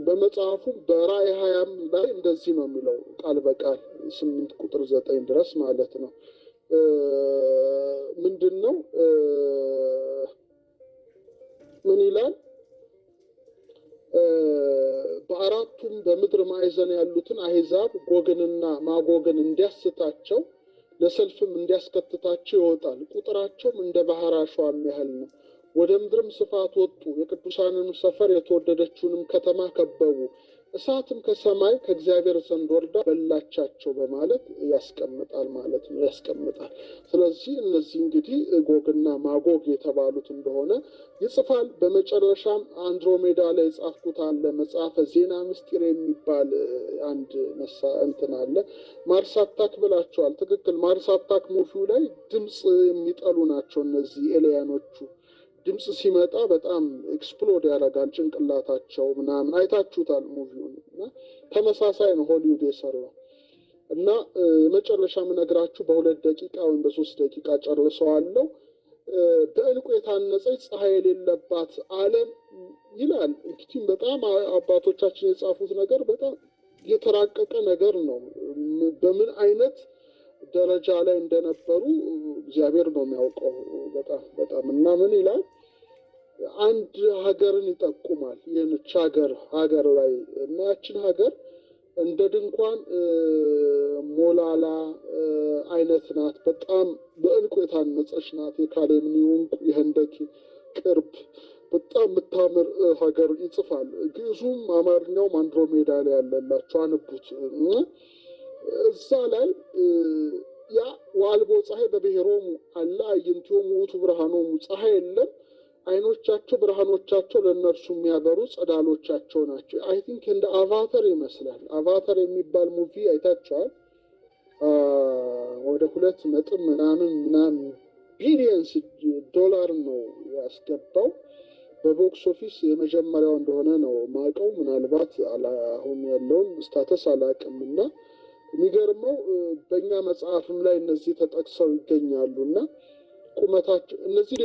በመጽሐፉ በራእይ 20 ላይ እንደዚህ ነው የሚለው ቃል በቃል 8 ቁጥር 9 ድረስ ማለት ነው። ምንድነው ምን ይላል? በአራቱም በምድር ማዕዘን ያሉትን አሕዛብ ጎግንና ማጎግን እንዲያስታቸው ለሰልፍም እንዲያስከትታቸው ይወጣል። ቁጥራቸውም እንደ ባህር አሸዋም ያህል ነው። ወደ ምድርም ስፋት ወጡ። የቅዱሳንን ሰፈር የተወደደችውንም ከተማ ከበቡ። እሳትም ከሰማይ ከእግዚአብሔር ዘንድ ወርዳ በላቻቸው በማለት ያስቀምጣል ማለት ነው ያስቀምጣል። ስለዚህ እነዚህ እንግዲህ ጎግና ማጎግ የተባሉት እንደሆነ ይጽፋል። በመጨረሻም አንድሮሜዳ ላይ የጻፍኩት አለ መጽሐፈ ዜና ምስጢር የሚባል አንድ እንትን አለ። ማርስ አታክ ብላቸዋል። ትክክል። ማርስ አታክ ሙቪው ላይ ድምጽ የሚጠሉ ናቸው እነዚህ ኤሊያኖቹ። ድምጽ ሲመጣ በጣም ኤክስፕሎድ ያደርጋል ጭንቅላታቸው ምናምን አይታችሁታል ሙቪውን እና ተመሳሳይ ነው ሆሊውድ የሰራው እና መጨረሻ ምነግራችሁ በ2 ደቂቃ ወይም በ3 ደቂቃ ጨርሰዋለሁ። በእንቁ የታነጸች ፀሐይ የሌለባት ዓለም ይላል። እንግዲህ በጣም አባቶቻችን የጻፉት ነገር በጣም የተራቀቀ ነገር ነው። በምን አይነት ደረጃ ላይ እንደነበሩ እግዚአብሔር ነው የሚያውቀው በጣም እና ምን ይላል አንድ ሀገርን ይጠቁማል። ይህንች ሀገር ላይ እና ያችን ሀገር እንደ ድንኳን ሞላላ አይነት ናት። በጣም በእንቁ የታነጸች ናት። የካሌምኒ ዕንቁ የህንደኪ ቅርብ በጣም የምታምር ሀገር ይጽፋል። ግዕዙም አማርኛውም አንድሮሜዳ ላይ ያለላቸው አንቡት። እዛ ላይ ያ ዋልቦ ፀሐይ በብሔሮሙ አለ አዕይንቲሆሙ ውእቱ ብርሃኖሙ ፀሐይ የለም አይኖቻቸው ብርሃኖቻቸው ለእነርሱ የሚያበሩ ጸዳሎቻቸው ናቸው። አይ ቲንክ እንደ አቫተር ይመስላል። አቫተር የሚባል ሙቪ አይታችኋል? ወደ 2 ምናምን ቢሊየንስ ዶላር ነው ያስገባው። በቦክስ ኦፊስ የመጀመሪያው እንደሆነ ነው ማውቀው። ምናልባት አሁን ያለውን ስታተስ አላውቅምና የሚገርመው በእኛ መጽሐፍም ላይ እነዚህ ተጠቅሰው ይገኛሉና ቁመታቸው እነዚህ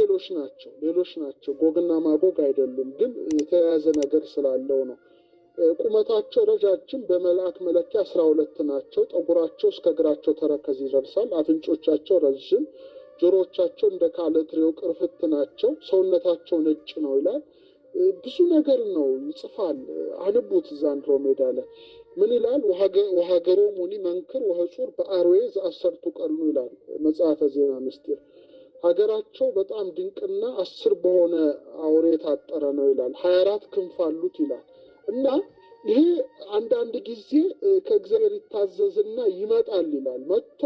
ሌሎች ናቸው ጎግና ማጎግ አይደሉም፣ ግን የተያያዘ ነገር ስላለው ነው። ቁመታቸው ረጃጅም በመልአክ መለኪያ 12 ናቸው። ጠጉራቸው እስከ እግራቸው ተረከዝ ይደርሳል። አፍንጮቻቸው ረጅም፣ ጆሮቻቸው እንደ ካለትሬው ቅርፍት ናቸው። ሰውነታቸው ነጭ ነው ይላል። ብዙ ነገር ነው ይጽፋል። አንቡት አንድሮሜዳ ላይ ምን ይላል? ወሀገሮሙኒ መንክር ወህጹር በአርዌ ዘአሰርቱ ቀርኑ ይላል መጽሐፈ ዜና ምስጢር። ሀገራቸው በጣም ድንቅና 10 በሆነ አውሬ የታጠረ ነው ይላል። 24 ክንፍ አሉት ይላል እና ይሄ አንዳንድ ጊዜ ከእግዚአብሔር ይታዘዝና ይመጣል ይላል። መጥቶ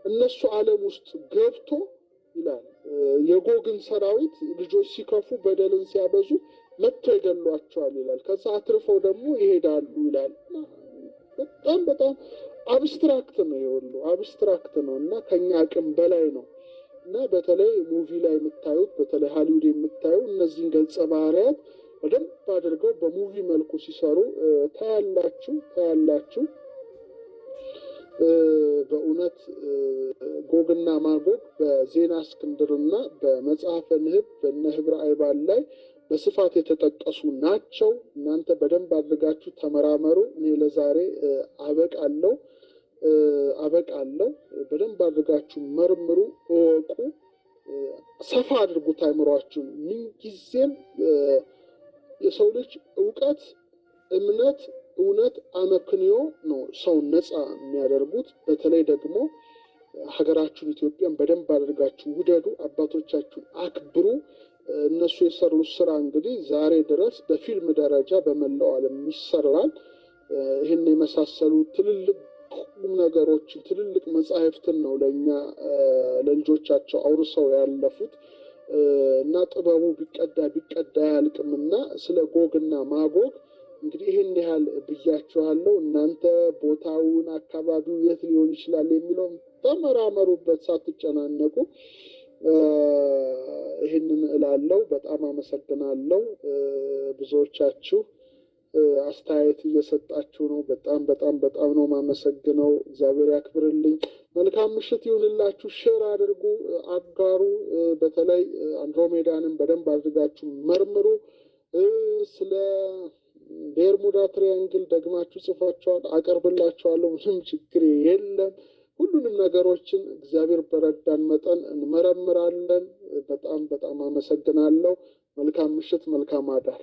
እነሱ ዓለም ውስጥ ገብቶ ይላል የጎግን ሰራዊት ልጆች ሲከፉ በደልን ሲያበዙ መጥቶ ይገሏቸዋል ይላል። ከዛ አትርፈው ደግሞ ይሄዳሉ ይላል። በጣም አብስትራክት ነው ይወሉ አብስትራክት ነው እና ከኛ አቅም በላይ ነው እና በተለይ ሙቪ ላይ የምታዩት በተለይ ሃሊውድ የምታዩ እነዚህን ገጸ ባህሪያት በደንብ አድርገው በሙቪ መልኩ ሲሰሩ ታያላችሁ። በእውነት ጎግና ማጎግ በዜና እስክንድርና በመጽሐፈ ንህብ በእነ ህብረ አይባል ላይ በስፋት የተጠቀሱ ናቸው። እናንተ በደንብ አድርጋችሁ ተመራመሩ። እኔ ለዛሬ አበቃለሁ። በደንብ አድርጋችሁ መርምሩ፣ እወቁ፣ ሰፋ አድርጉት አይምሯችሁን። ምንጊዜም የሰው ልጅ እውቀት፣ እምነት፣ እውነት አመክንዮ ነው ሰው ነፃ የሚያደርጉት። በተለይ ደግሞ ሀገራችሁን ኢትዮጵያን በደንብ አድርጋችሁ ውደዱ፣ አባቶቻችሁን አክብሩ። እነሱ የሰሩት ስራ እንግዲህ ዛሬ ድረስ በፊልም ደረጃ በመላው ዓለም ይሰራል። ይህን የመሳሰሉ ትልልቅ ቁም ነገሮችን ትልልቅ መጻሕፍትን ነው ለእኛ ለልጆቻቸው አውርሰው ያለፉት እና ጥበቡ ቢቀዳ አያልቅምና ስለ ጎግና ማጎግ እንግዲህ ይህን ያህል ብያችኋለሁ። እናንተ ቦታውን አካባቢው የት ሊሆን ይችላል የሚለውን ተመራመሩበት ሳትጨናነቁ። ይህንን እላለሁ። በጣም አመሰግናለሁ። ብዙዎቻችሁ አስተያየት እየሰጣችሁ ነው። በጣም ነው ማመሰግነው። እግዚአብሔር ያክብርልኝ። መልካም ምሽት ይሁንላችሁ። ሼር አድርጉ፣ አጋሩ። በተለይ አንድሮሜዳንን በደንብ አድርጋችሁ መርምሩ። ስለ ቤርሙዳ ትሪያንግል ደግማችሁ ጽፋችኋል፣ አቀርብላችኋለሁ። ምንም ችግር የለም። ሁሉንም ነገሮችን እግዚአብሔር በረዳን መጠን እንመረምራለን። በጣም አመሰግናለሁ። መልካም ምሽት፣ መልካም አዳር።